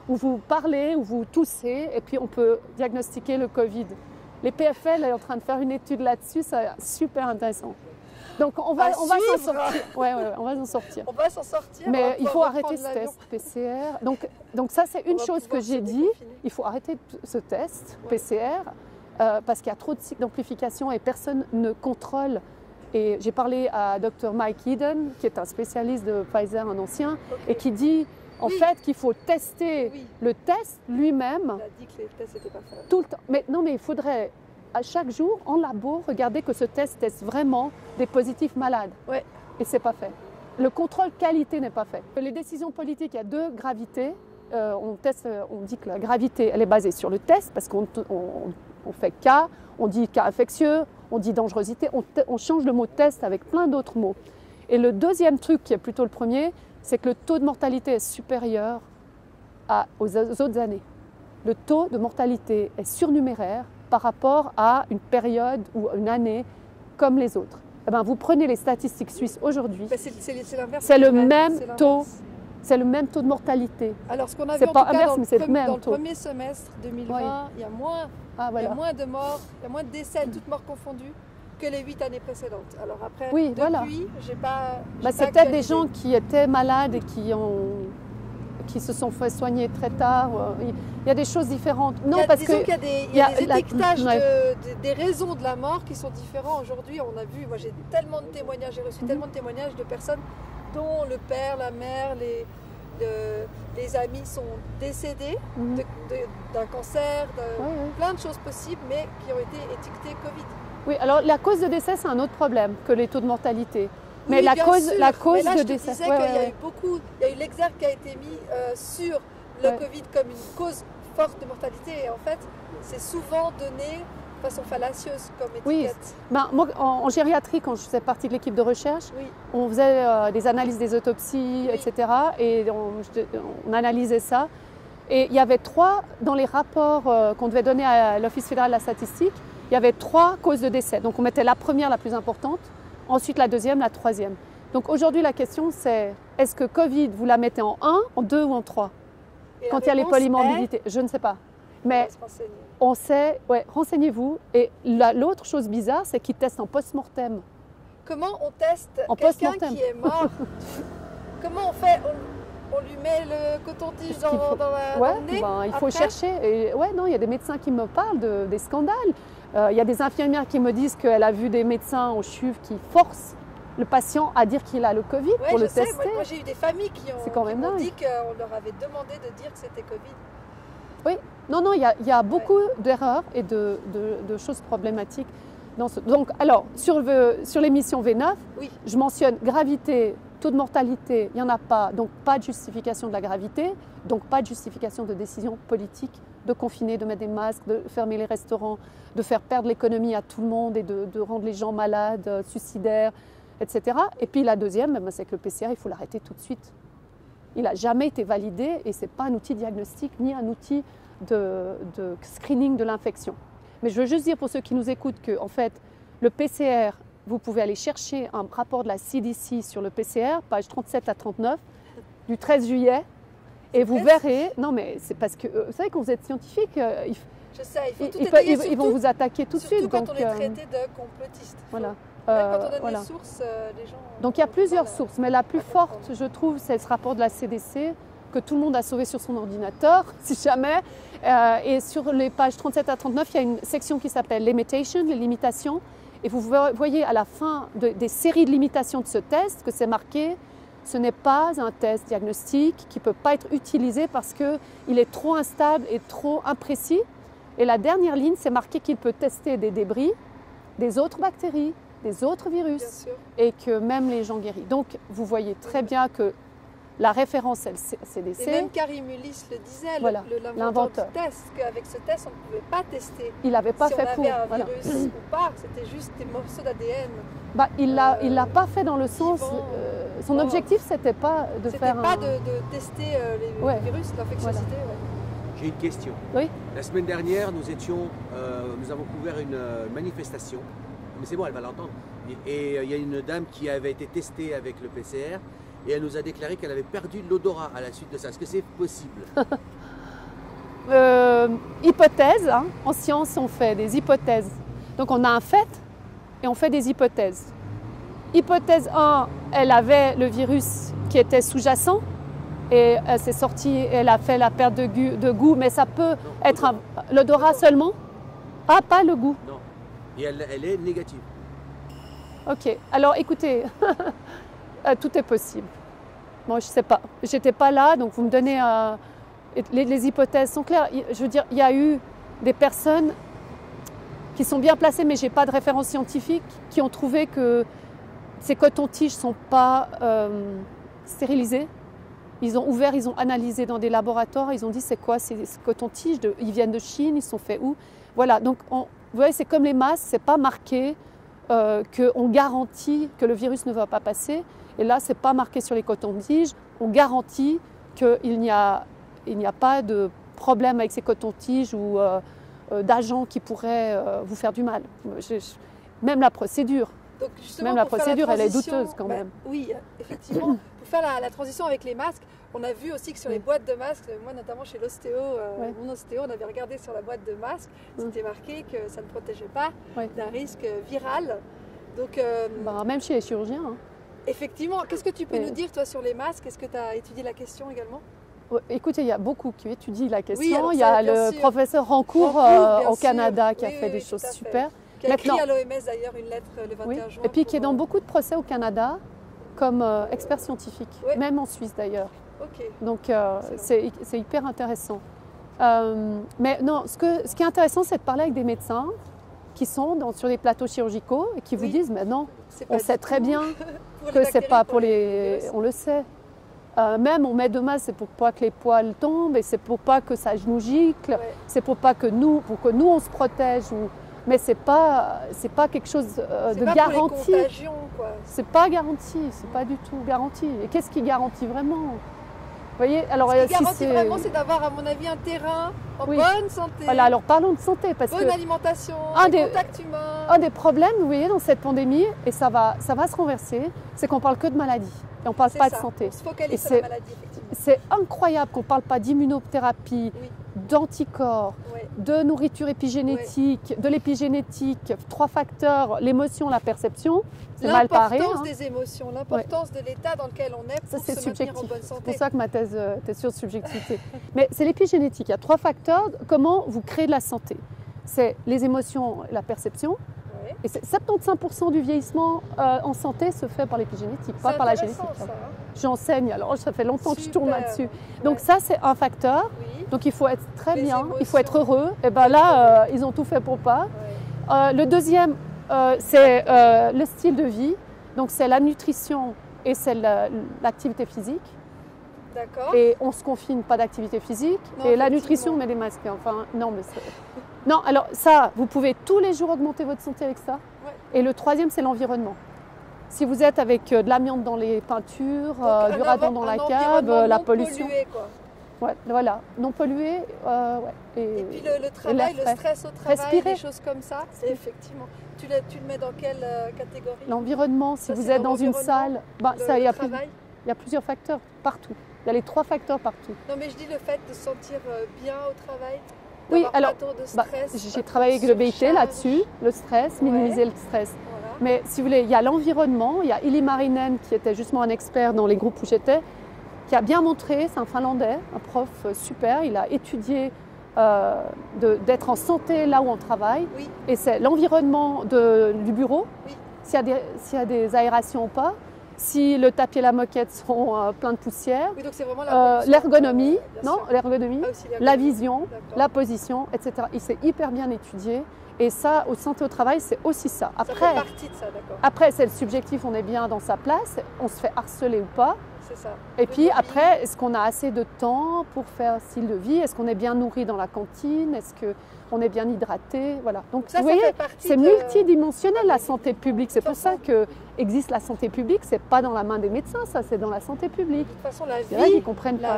où vous parlez, où vous toussez, et puis on peut diagnostiquer le Covid. Les PFL est en train de faire une étude là-dessus, c'est super intéressant. Donc on va s'en sortir. On va s'en sortir. On va s'en sortir. Mais il faut arrêter ce test PCR. Donc ça c'est une chose que j'ai dit. Il faut arrêter ce test PCR parce qu'il y a trop de cycles d'amplification et personne ne contrôle. Et j'ai parlé à Dr Mike Eden, qui est un spécialiste de Pfizer, un ancien, et qui dit en fait qu'il faut tester le test lui-même. Il a dit que les tests n'étaient pas faits. Tout le temps. Mais non, mais il faudrait à chaque jour en labo regarder que ce test teste vraiment des positifs malades. Et c'est pas fait. Le contrôle qualité n'est pas fait. Les décisions politiques, il y a 2 gravités. On dit que la gravité, elle est basée sur le test parce qu'on fait cas, on dit cas infectieux, on dit dangerosité, on change le mot test avec plein d'autres mots. Et le deuxième truc qui est plutôt le premier, c'est que le taux de mortalité est supérieur aux autres années. Le taux de mortalité est surnuméraire par rapport à une période ou une année comme les autres. Vous prenez les statistiques suisses aujourd'hui, c'est le même taux. C'est le même taux de mortalité. Alors, ce qu'on a vu en tout cas dans le premier semestre 2020, il y a moins de morts, il y a moins de décès, toutes morts confondues, que les 8 années précédentes. Alors après, depuis, j'ai pas... c'est peut-être des gens qui étaient malades et qui se sont fait soigner très tard. Il y a des choses différentes. Disons qu'il y a des étiquetages des raisons de la mort qui sont différents aujourd'hui. On a vu, moi j'ai tellement de témoignages, j'ai reçu tellement de témoignages de personnes dont le père, la mère, les amis sont décédés d'un cancer, plein de choses possibles, mais qui ont été étiquetées Covid. Oui, alors la cause de décès, c'est un autre problème que les taux de mortalité. Mais la cause de décès. Il y a eu l'exergue qui a été mis sur le Covid comme une cause forte de mortalité. Et en fait, c'est souvent donné façon fallacieuse comme Oui. étiquette. Ben, moi, en gériatrie, quand je faisais partie de l'équipe de recherche, Oui. on faisait des analyses des autopsies, Oui. etc. Et on analysait ça. Et il y avait dans les rapports qu'on devait donner à l'Office fédéral de la statistique, il y avait 3 causes de décès. Donc on mettait la première, la plus importante, ensuite la deuxième, la troisième. Donc aujourd'hui, la question c'est, est-ce que Covid, vous la mettez en 1, en 2 ou en 3 Et quand la il y a les réponse polymorbidités? Je ne sais pas. Mais on va se renseigner. on sait, ouais, renseignez-vous. Et l'autre chose bizarre, c'est qu'ils testent en post-mortem. Comment on teste En quelqu'un post-mortem. qui est mort? Comment on fait? On lui met le coton-tige dans Ouais, le nez ben, il faut après? chercher. Et, ouais, non, il y a des médecins qui me parlent des scandales. Il y a des infirmières qui me disent qu'elle a vu des médecins en CHUV qui forcent le patient à dire qu'il a le Covid Ouais, pour je le sais. tester. Moi, j'ai eu des familles qui C'est quand même m'ont dingue. dit qu'on leur avait demandé de dire que c'était Covid. Oui, non, il y a beaucoup d'erreurs et de choses problématiques. Donc, alors, sur l'émission V9, Oui. je mentionne gravité, taux de mortalité, il n'y en a pas, donc pas de justification de la gravité, donc pas de justification de décision politique de confiner, de mettre des masques, de fermer les restaurants, de faire perdre l'économie à tout le monde et de rendre les gens malades, suicidaires, etc. Et puis la deuxième, c'est que le PCR, il faut l'arrêter tout de suite. Il n'a jamais été validé et ce n'est pas un outil diagnostique ni un outil de screening de l'infection. Mais je veux juste dire pour ceux qui nous écoutent que, en fait, le PCR, vous pouvez aller chercher un rapport de la CDC sur le PCR, page 37 à 39, du 13 juillet, et vous verrez. Non, mais c'est parce que, vous savez, quand vous êtes scientifique, Je sais, il faut tout étayer, ils vont vous attaquer tout de suite. surtout quand donc, on est traité de complotiste. voilà. Même quand on donne Voilà. les sources, les gens... Donc il y a plusieurs voilà. sources, mais la plus à comprendre. forte, je trouve, c'est ce rapport de la CDC que tout le monde a sauvé sur son ordinateur, si jamais. Et sur les pages 37 à 39, il y a une section qui s'appelle Limitation, les limitations. Et vous voyez à la fin des séries de limitations de ce test que c'est marqué « Ce n'est pas un test diagnostique qui ne peut pas être utilisé parce qu'il est trop instable et trop imprécis. » Et la dernière ligne, c'est marqué qu'il peut tester des débris, des autres bactéries, des autres virus, Bien sûr. et que même les gens guéris. Donc, vous voyez très bien que la référence, c'est le CDC. Et même Karim Mullis le disait, Voilà, l'inventeur l'inventeur. du test, qu'avec ce test, on ne pouvait pas tester Il n'avait pas si fait on pour. avait un Voilà. virus ou pas. C'était juste des morceaux d'ADN. Bah, il l'a pas fait dans le sens. vivant, Son non. objectif, c'était pas de C'était faire pas un. de tester les Ouais. virus, l'infectiosité. Ouais. J'ai une question. Oui. La semaine dernière, nous avons couvert une manifestation. Mais c'est bon, elle va l'entendre. Et il y a une dame qui avait été testée avec le PCR et elle nous a déclaré qu'elle avait perdu l'odorat à la suite de ça. Est-ce que c'est possible? Hypothèse, hein. En science, on fait des hypothèses. Donc, on a un fait et on fait des hypothèses. Hypothèse 1, elle avait le virus qui était sous-jacent et elle s'est sortie, elle a fait la perte de goût, mais ça peut être l'odorat seulement. Ah, pas le goût. Non. Et elle est négative. Ok, alors écoutez, tout est possible. Moi, je ne sais pas. J'étais pas là, donc vous me donnez. Les hypothèses sont claires. Je veux dire, il y a eu des personnes qui sont bien placées, mais je n'ai pas de référence scientifique, qui ont trouvé que ces cotons-tiges ne sont pas stérilisés. Ils ont ouvert, ils ont analysé dans des laboratoires, ils ont dit c'est quoi ces cotons-tiges, ils viennent de Chine, ils sont faits où? Voilà, donc vous voyez, c'est comme les masques, ce n'est pas marqué qu'on garantit que le virus ne va pas passer. Et là, ce n'est pas marqué sur les cotons-tiges, on garantit qu'il n'y a pas de problème avec ces cotons-tiges ou d'agents qui pourraient vous faire du mal. Même la procédure. Donc, justement, Même la pour faire procédure, elle est transition, douteuse quand même. Oui, effectivement. Pour faire la transition avec les masques, on a vu aussi que sur les boîtes de masques, moi notamment chez l'ostéo, mon ostéo, on avait regardé sur la boîte de masque, c'était marqué que ça ne protégeait pas d'un risque viral. Donc, même chez les chirurgiens. Hein. Effectivement, qu'est-ce que tu peux nous dire toi sur les masques? Est-ce que tu as étudié la question également? Écoutez, il y a beaucoup qui étudient la question. Oui, alors il y a ça, bien le sûr. professeur Rancourt bien au sûr. Canada qui a Oui, fait oui, des tout choses à fait. super. Qui a écrit Maintenant- à l'OMS d'ailleurs une lettre le 21 Oui. juin. Et puis qui est pour, dans beaucoup de procès au Canada comme expert scientifique, Ouais. même en Suisse d'ailleurs. Ok. Donc c'est hyper intéressant. Mais non, ce qui est intéressant, c'est de parler avec des médecins qui sont sur des plateaux chirurgicaux et qui vous Oui. disent, mais non, C'est on pas sait du très tout bien pour les que c'est bactéries, pas pour les... virus. On le sait. Même on met de masques, c'est pour pas que les poils tombent et c'est pour pas que ça nous gicle, Ouais. c'est pour que nous on se protège ou mais c'est pas quelque chose de pas garanti. Pour les contagions, quoi. C'est pas garanti, c'est pas du tout garanti. Et qu'est-ce qui garantit vraiment? Vous voyez, alors ce qui garantit vraiment, c'est d'avoir, à mon avis, un terrain en bonne santé. Voilà, alors parlons de santé, parce bonne que alimentation, contacts humains. Un des problèmes, vous voyez, dans cette pandémie, et ça va se renverser, c'est qu'on parle que de maladie et on parle pas de santé. On se focalise sur la maladie, effectivement. C'est incroyable qu'on parle pas d'immunothérapie, d'anticorps, de nourriture épigénétique, de l'épigénétique, 3 facteurs, l'émotion, la perception. C'est mal paré. L'importance des émotions, l'importance de l'état dans lequel on est pour se maintenir en bonne santé. C'est pour ça que ma thèse était sur subjectivité. Mais c'est l'épigénétique. Il y a 3 facteurs. Comment vous créez de la santé? C'est les émotions, la perception. Et 75% du vieillissement en santé se fait par l'épigénétique, pas par la génétique. Ça, hein. J'enseigne, alors ça fait longtemps que je tourne là-dessus. Donc ça, c'est un facteur. Donc il faut être très bien, il faut être heureux. Et bien là, ils ont tout fait pour pas. Le deuxième, c'est le style de vie. Donc c'est la nutrition et c'est l'activité physique. D'accord. Et on se confine, pas d'activité physique. Non, et la nutrition, on met des masques. Enfin, non, mais non, alors ça, vous pouvez tous les jours augmenter votre santé avec ça. Et le troisième, c'est l'environnement. Si vous êtes avec de l'amiante dans les peintures, du radon dans la cave, la pollution. Pollué, quoi. Ouais, voilà, non pollué. Et puis le travail, le stress au travail, respirer. Des choses comme ça, effectivement. Tu le mets dans quelle catégorie? L'environnement, si vous êtes dans une salle, il y a plusieurs facteurs partout. Il y a les 3 facteurs partout. Non, mais je dis le fait de se sentir bien au travail. Oui, alors, de stress, j'ai travaillé avec le BIT là-dessus, le stress, minimiser le stress. Voilà. Mais si vous voulez, il y a l'environnement, il y a Ili Marinen qui était justement un expert dans les groupes où j'étais, qui a bien montré, c'est un Finlandais, un prof super, il a étudié d'être en santé là où on travaille. Oui. Et c'est l'environnement du bureau, s'il y a des aérations ou pas, si le tapis et la moquette sont pleins de poussière, oui, donc c'est vraiment l'ergonomie, la vision, la position, etc. Il s'est hyper bien étudié. Et ça, au santé au travail, c'est aussi ça. Après, ça fait partie de ça, d'accord. Après, c'est le subjectif, on est bien dans sa place, on se fait harceler ou pas. C'est ça. Et puis après, est-ce qu'on a assez de temps pour faire un style de vie? Est-ce qu'on est bien nourri dans la cantine? Est-ce qu'on est bien hydraté? Voilà. Donc ça, vous voyez, c'est multidimensionnel la santé publique. C'est pour ça que existe la santé publique. C'est pas dans la main des médecins, ça, c'est dans la santé publique. De toute façon, la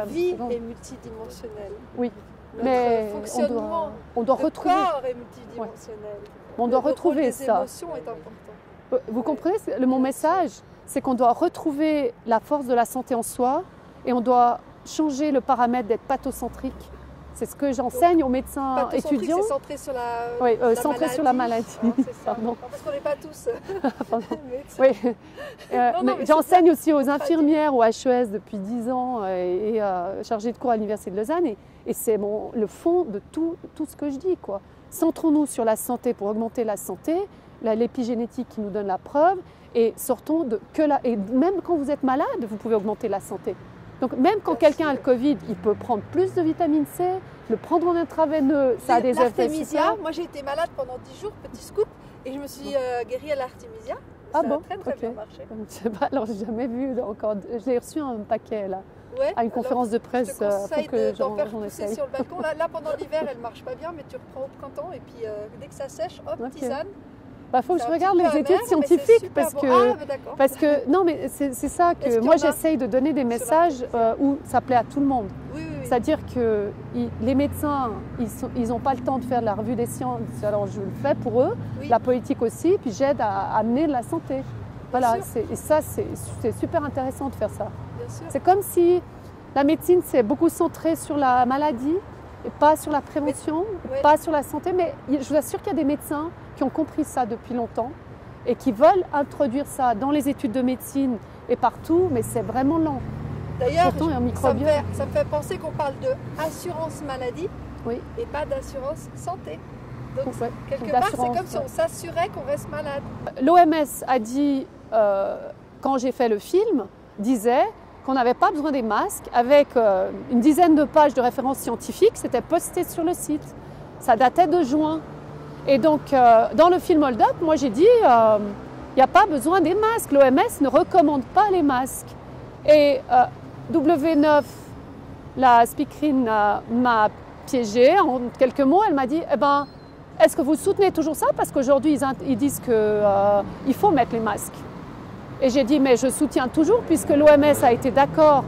vie est multidimensionnelle. Oui. Notre fonctionnement, on doit retrouver. Le corps est multidimensionnel. On doit retrouver ça. L'émotion est important. Vous comprenez mon message? C'est qu'on doit retrouver la force de la santé en soi et on doit changer le paramètre d'être pathocentrique. C'est ce que j'enseigne aux médecins étudiants. C'est centré sur la centré maladie. Sur la maladie. Pardon. Parce qu'on n'est pas tous. Oui. Mais j'enseigne aussi aux infirmières au HES depuis 10 ans et chargée de cours à l'Université de Lausanne. Et c'est le fond de tout ce que je dis, quoi. Centrons-nous sur la santé pour augmenter la santé, l'épigénétique qui nous donne la preuve, et sortons et même quand vous êtes malade, vous pouvez augmenter la santé. Donc même quand quelqu'un a le Covid, il peut prendre plus de vitamine C, le prendre en intraveineux, ça a des effets super. Moi j'ai été malade pendant 10 jours, petit scoop, et je me suis guérie à l'artémisia. Ça a très bien marché. Je sais pas, alors j'ai jamais vu encore. Je l'ai reçu un paquet là. À une conférence de presse. Je te conseille d'en faire pousser sur le balcon. Là, pendant l'hiver, elle ne marche pas bien, mais tu reprends au printemps et puis dès que ça sèche, hop, tisane. Il faut que je regarde les études scientifiques parce que non, mais c'est ça que moi j'essaye de donner des messages où ça plaît à tout le monde. C'est-à-dire que les médecins, ils n'ont pas le temps de faire la revue des sciences, alors je le fais pour eux, la politique aussi, puis j'aide à amener de la santé. Voilà, et ça c'est super intéressant de faire ça. C'est comme si la médecine s'est beaucoup centrée sur la maladie et pas sur la prévention, pas sur la santé, mais je vous assure qu'il y a des médecins qui ont compris ça depuis longtemps et qui veulent introduire ça dans les études de médecine et partout, mais c'est vraiment lent. D'ailleurs, ça me fait penser qu'on parle de assurance maladie et pas d'assurance santé. Donc, quelque part, c'est comme si on s'assurait qu'on reste malade. L'OMS a dit, quand j'ai fait le film, disait qu'on n'avait pas besoin des masques, avec une dizaine de pages de références scientifiques, c'était posté sur le site. Ça datait de juin. Et donc, dans le film Hold Up, moi j'ai dit, il n'y a pas besoin des masques. L'OMS ne recommande pas les masques. Et W9, la speakerine, m'a piégée. En quelques mots, elle m'a dit, est-ce que vous soutenez toujours ça? Parce qu'aujourd'hui, ils disent qu'il faut mettre les masques. Et j'ai dit, mais je soutiens toujours, puisque l'OMS a été d'accord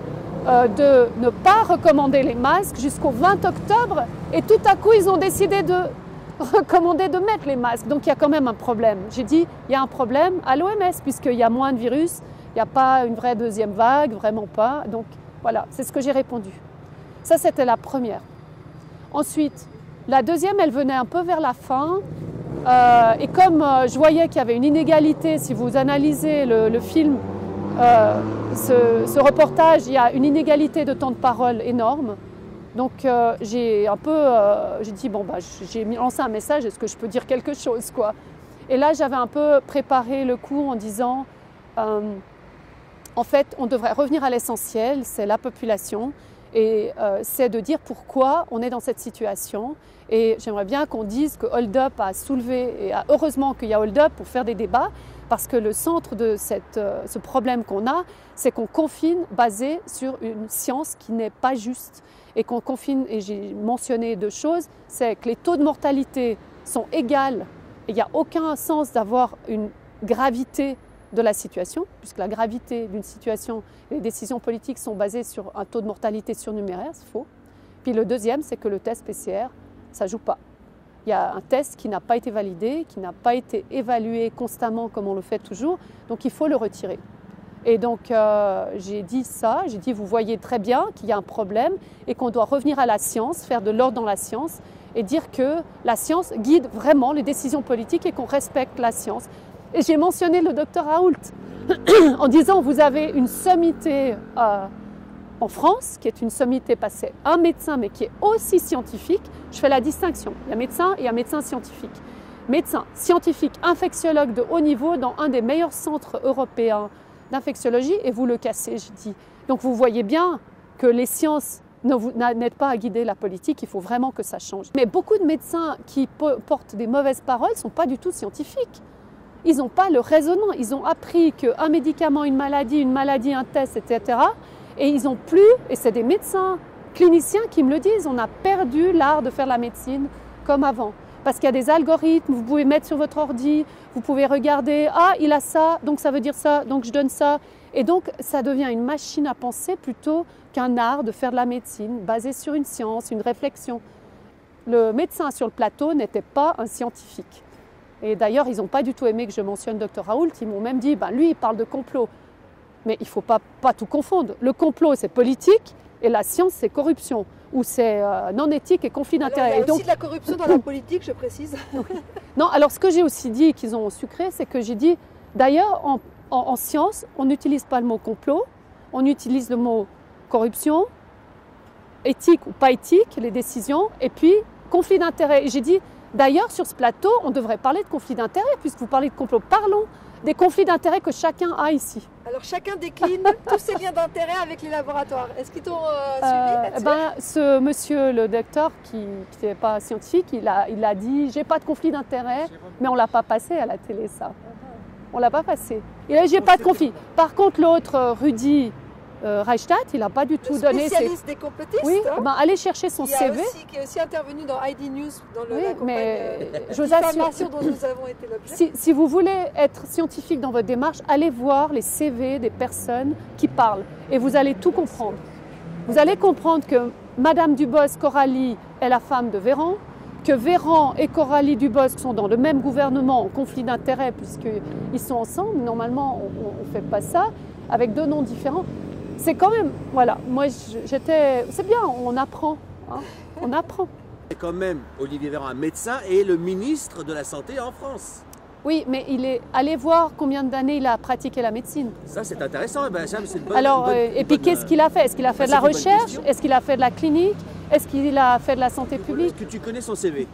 de ne pas recommander les masques jusqu'au 20 octobre. Et tout à coup, ils ont décidé de recommander de mettre les masques. Donc il y a quand même un problème. J'ai dit, il y a un problème à l'OMS, puisqu'il y a moins de virus, il n'y a pas une vraie deuxième vague, vraiment pas. Donc voilà, c'est ce que j'ai répondu. Ça, c'était la première. Ensuite, la deuxième, elle venait un peu vers la fin. Et comme je voyais qu'il y avait une inégalité, si vous analysez le film, ce reportage, il y a une inégalité de temps de parole énorme. Donc j'ai dit, bon, bah, j'ai lancé un message, est-ce que je peux dire quelque chose, quoi. Et là, j'avais un peu préparé le coup en disant, en fait, on devrait revenir à l'essentiel, c'est la population. Et c'est de dire pourquoi on est dans cette situation. Et j'aimerais bien qu'on dise que Hold Up a soulevé, et heureusement qu'il y a Hold Up pour faire des débats, parce que le centre de ce problème qu'on a, c'est qu'on confine basé sur une science qui n'est pas juste. Et qu'on confine, et j'ai mentionné deux choses, c'est que les taux de mortalité sont égaux. Et il n'y a aucun sens d'avoir une gravité de la situation, puisque la gravité d'une situation, les décisions politiques sont basées sur un taux de mortalité surnuméraire, c'est faux. Puis le deuxième, c'est que le test PCR, ça ne joue pas. Il y a un test qui n'a pas été validé, qui n'a pas été évalué constamment comme on le fait toujours, donc il faut le retirer. Et donc j'ai dit ça, j'ai dit vous voyez très bien qu'il y a un problème et qu'on doit revenir à la science, faire de l'ordre dans la science et dire que la science guide vraiment les décisions politiques et qu'on respecte la science. Et j'ai mentionné le docteur Raoult en disant vous avez une sommité en France, qui est une sommité passée un médecin, mais qui est aussi scientifique. Je fais la distinction. Il y a médecin et un médecin scientifique. Médecin scientifique, infectiologue de haut niveau dans un des meilleurs centres européens d'infectiologie, et vous le cassez, je dis. Donc vous voyez bien que les sciences n'aident pas à guider la politique, il faut vraiment que ça change. Mais beaucoup de médecins qui portent des mauvaises paroles ne sont pas du tout scientifiques. Ils n'ont pas le raisonnement. Ils ont appris qu'un médicament, une maladie, un test, etc. Et ils n'ont plus, et c'est des médecins cliniciens qui me le disent, on a perdu l'art de faire la médecine comme avant. Parce qu'il y a des algorithmes, vous pouvez mettre sur votre ordi, vous pouvez regarder, ah, il a ça, donc ça veut dire ça, donc je donne ça. Et donc, ça devient une machine à penser plutôt qu'un art de faire de la médecine basé sur une science, une réflexion. Le médecin sur le plateau n'était pas un scientifique. Et d'ailleurs, ils n'ont pas du tout aimé que je mentionne Dr Raoult. Ils m'ont même dit, ben, lui, il parle de complot. Mais il ne faut pas tout confondre. Le complot, c'est politique, et la science, c'est corruption, ou c'est non éthique et conflit d'intérêts. Il y a aussi de la corruption dans la politique, je précise. Non, alors ce que j'ai aussi dit, qu'ils ont sucré, c'est que j'ai dit, d'ailleurs, en science, on n'utilise pas le mot complot, on utilise le mot corruption, éthique ou pas éthique, les décisions, et puis conflit d'intérêts. Et j'ai dit, d'ailleurs, sur ce plateau, on devrait parler de conflit d'intérêts, puisque vous parlez de complot. Parlons des conflits d'intérêts que chacun a ici. Alors chacun décline tous ses liens d'intérêt avec les laboratoires. Est-ce qu'ils t'ont suivi là-dessus? Ce monsieur, le docteur, qui n'est pas scientifique, il a dit « j'ai pas de conflit d'intérêt », mais on ne l'a pas passé à la télé, ça. On ne l'a pas passé. Il a dit « j'ai pas de conflit ». Par contre, l'autre, Rudi Reichstadt, il n'a pas du tout donné... Spécialiste des complotistes. Oui, allez chercher son CV. Qui est aussi intervenu dans ID News, dans la campagne mais je vous assure, dont nous avons été l'objet. Si vous voulez être scientifique dans votre démarche, allez voir les CV des personnes qui parlent et vous allez tout comprendre. Vous allez comprendre que Madame Dubosc, Coralie, est la femme de Véran, que Véran et Coralie Dubosc sont dans le même gouvernement en conflit d'intérêts puisqu'ils sont ensemble. Normalement, on ne fait pas ça, avec deux noms différents. C'est quand même, voilà, moi j'étais, c'est bien, on apprend, hein, on apprend. C'est quand même Olivier Véran, un médecin et le ministre de la Santé en France. Oui, mais allez voir combien d'années il a pratiqué la médecine. Ça c'est intéressant, ben, c'est une bonne... Alors, et puis qu'est-ce qu'il a fait? Est-ce qu'il a fait de la recherche? Est-ce qu'il a fait de la clinique? Est-ce qu'il a fait de la santé publique? Est-ce que tu connais son CV?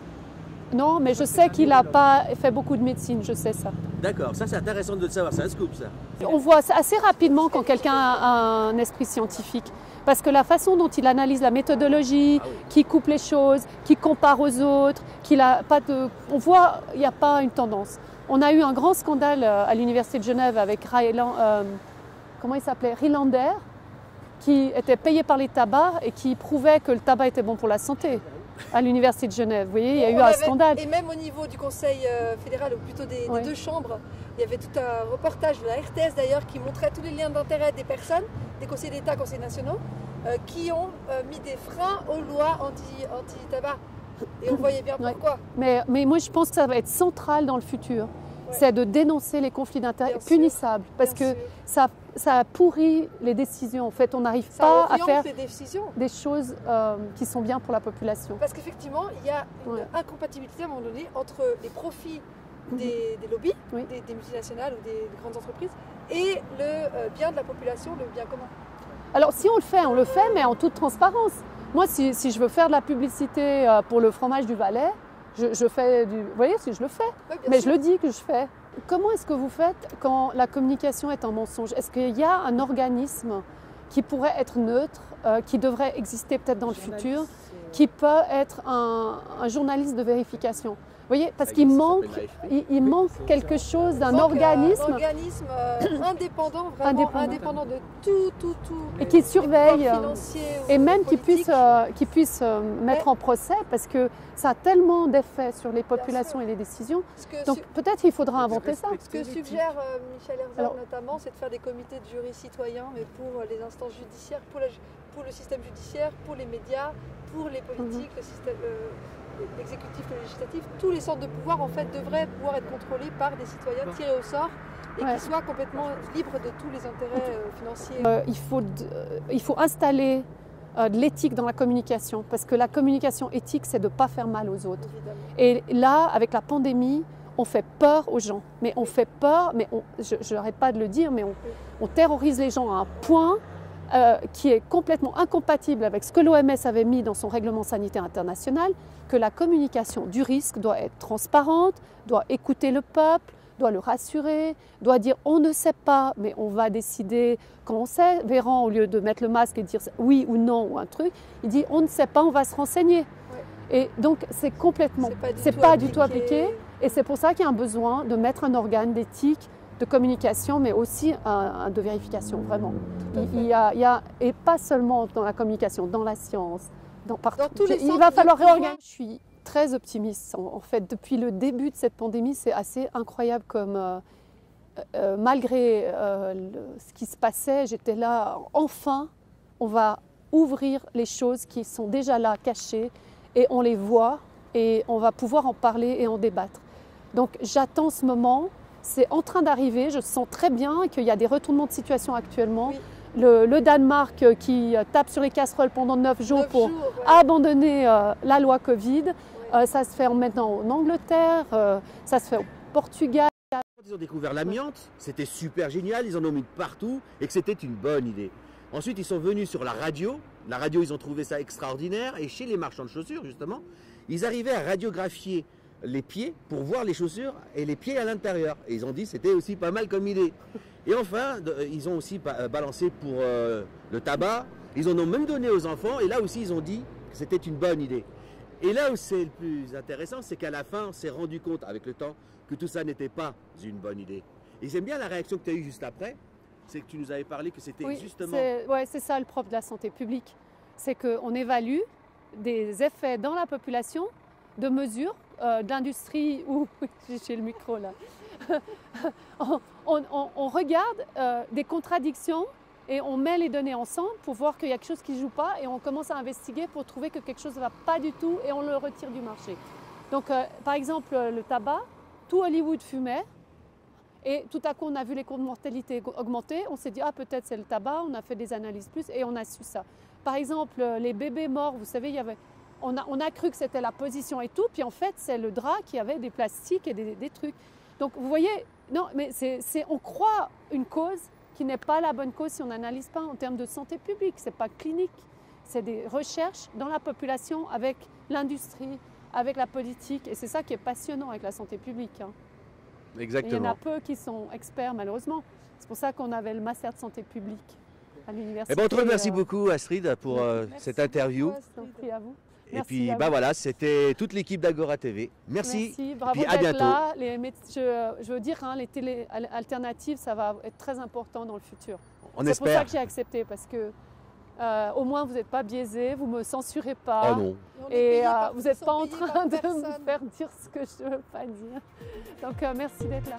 Non, mais je sais qu'il n'a pas fait beaucoup de médecine, je sais ça. D'accord, ça c'est intéressant de le savoir, c'est un scoop ça. On voit assez rapidement quand quelqu'un a un esprit scientifique. Parce que la façon dont il analyse la méthodologie, qui coupe les choses, qui compare aux autres, on voit qu'il n'y a pas une tendance. On a eu un grand scandale à l'Université de Genève avec comment il s'appelait, Rylander, qui était payé par les tabacs et qui prouvait que le tabac était bon pour la santé. à l'Université de Genève. Vous voyez, il y a eu On un avait- scandale. Et même au niveau du Conseil fédéral, ou plutôt des Oui. deux chambres, il y avait tout un reportage de la RTS d'ailleurs qui montrait tous les liens d'intérêt des personnes, des conseils d'État, conseils nationaux, qui ont mis des freins aux lois anti-tabac. Et on voyait bien Ouais. pourquoi. Mais moi, je pense que ça va être central dans le futur. Ouais. C'est de dénoncer les conflits d'intérêts Bien sûr, punissables. Parce Bien que sûr. ça pourrit les décisions. En fait, on n'arrive Ça pas à oriente faire les décisions. des choses qui sont bien pour la population. Parce qu'effectivement, il y a une Ouais. incompatibilité à un moment donné entre les profits des lobbies, Oui. des multinationales ou des grandes entreprises, et le bien de la population, le bien commun. Alors, si on le fait, mais en toute transparence. Moi, si je veux faire de la publicité pour le fromage du Valais, je fais du... Vous voyez, si je le fais. Ouais, bien Mais sûr. je le dis que je fais. Comment est-ce que vous faites quand la communication est un mensonge? Est-ce qu'il y a un organisme qui pourrait être neutre, qui devrait exister peut-être dans le futur, qui peut être un journaliste de vérification? Vous voyez, parce qu'il manque, il manque quelque chose d'un Donc, organisme un organisme indépendant, vraiment indépendant de tout. et qui surveille. Financier Et ou même qui politique. puisse mettre en procès, parce que ça a tellement d'effets sur les populations sûr. et les décisions. Ce que, Donc peut-être il faudra inventer ça. ce que suggère Michel Herzog Alors- notamment, c'est de faire des comités de jury citoyens, mais pour les instances judiciaires, pour le système judiciaire, pour les médias, pour les politiques, le système l'exécutif, le législatif. Tous les centres de pouvoir en fait devraient pouvoir être contrôlés par des citoyens tirés au sort et Ouais. qui soient complètement libres de tous les intérêts financiers. Il faut installer de l'éthique dans la communication, parce que la communication éthique, c'est de ne pas faire mal aux autres. Évidemment. Et là, avec la pandémie, on fait peur aux gens. Mais on fait peur, mais je n'arrête pas de le dire, mais on terrorise les gens à un point qui est complètement incompatible avec ce que l'OMS avait mis dans son règlement sanitaire international, que la communication du risque doit être transparente, doit écouter le peuple, doit le rassurer, doit dire on ne sait pas, mais on va décider quand on sait. Véran, au lieu de mettre le masque et dire oui ou non ou un truc, il dit on ne sait pas, on va se renseigner. Ouais. Et donc c'est complètement, C'est pas du tout appliqué. Et c'est pour ça qu'il y a un besoin de mettre un organe d'éthique, de communication, mais aussi un de vérification, vraiment. Il y a, et pas seulement dans la communication, dans la science, partout. Dans tous les Il centres va de falloir pouvoir. réorganiser. Je suis très optimiste. En fait, depuis le début de cette pandémie, c'est assez incroyable comme, malgré ce qui se passait, j'étais là, enfin, on va ouvrir les choses qui sont déjà là, cachées, et on les voit, et on va pouvoir en parler et en débattre. Donc j'attends ce moment, c'est en train d'arriver, je sens très bien qu'il y a des retournements de situation actuellement. Oui. Le Danemark qui tape sur les casseroles pendant 9 jours 9 pour jours, ouais. abandonner la loi Covid. Ça se fait maintenant en Angleterre, ça se fait au Portugal. Quand ils ont découvert l'amiante, c'était super génial, ils en ont mis partout et que c'était une bonne idée. Ensuite, ils sont venus sur la radio. La radio, ils ont trouvé ça extraordinaire. Et chez les marchands de chaussures, justement, ils arrivaient à radiographier les pieds pour voir les chaussures et les pieds à l'intérieur. Et ils ont dit que c'était aussi pas mal comme idée. Et enfin, ils ont aussi balancé pour le tabac. Ils en ont même donné aux enfants. Et là aussi, ils ont dit que c'était une bonne idée. Et là où c'est le plus intéressant, c'est qu'à la fin, on s'est rendu compte avec le temps que tout ça n'était pas une bonne idée. Et j'aime bien la réaction que tu as eue juste après. C'est que tu nous avais parlé que c'était Oui, justement... c'est ça le propre de la santé publique. C'est qu'on évalue des effets dans la population de mesures d'industrie ou... J'ai le micro là. on regarde des contradictions et on met les données ensemble pour voir qu'il y a quelque chose qui ne joue pas et on commence à investiguer pour trouver que quelque chose ne va pas du tout et on le retire du marché. Donc par exemple le tabac, tout Hollywood fumait. Et tout à coup, on a vu les cours de mortalité augmenter. On s'est dit, ah, peut-être c'est le tabac. On a fait des analyses plus et on a su ça. Par exemple, les bébés morts, vous savez, on a cru que c'était la position et tout. Puis en fait, c'est le drap qui avait des plastiques et des trucs. Donc, vous voyez, non, mais on croit une cause qui n'est pas la bonne cause si on n'analyse pas en termes de santé publique. Ce n'est pas clinique. C'est des recherches dans la population avec l'industrie, avec la politique. Et c'est ça qui est passionnant avec la santé publique. Hein. Exactement. Il y en a peu qui sont experts, malheureusement. C'est pour ça qu'on avait le master de santé publique à l'université. Eh ben, on te remercie beaucoup, Astrid, pour cette interview. Je t'en prie à vous. Et Merci puis, à bah vous. voilà, c'était toute l'équipe d'Agora TV. Merci. Bravo Puis à d'être bientôt. là. Je veux dire, hein, les télés alternatives, ça va être très important dans le futur. On C'est pour ça espère. que j'ai accepté, parce que Au moins, vous n'êtes pas biaisé, vous ne me censurez pas. Ah non. Et vous n'êtes pas en train de me faire dire ce que je ne veux pas dire. Donc, merci d'être là.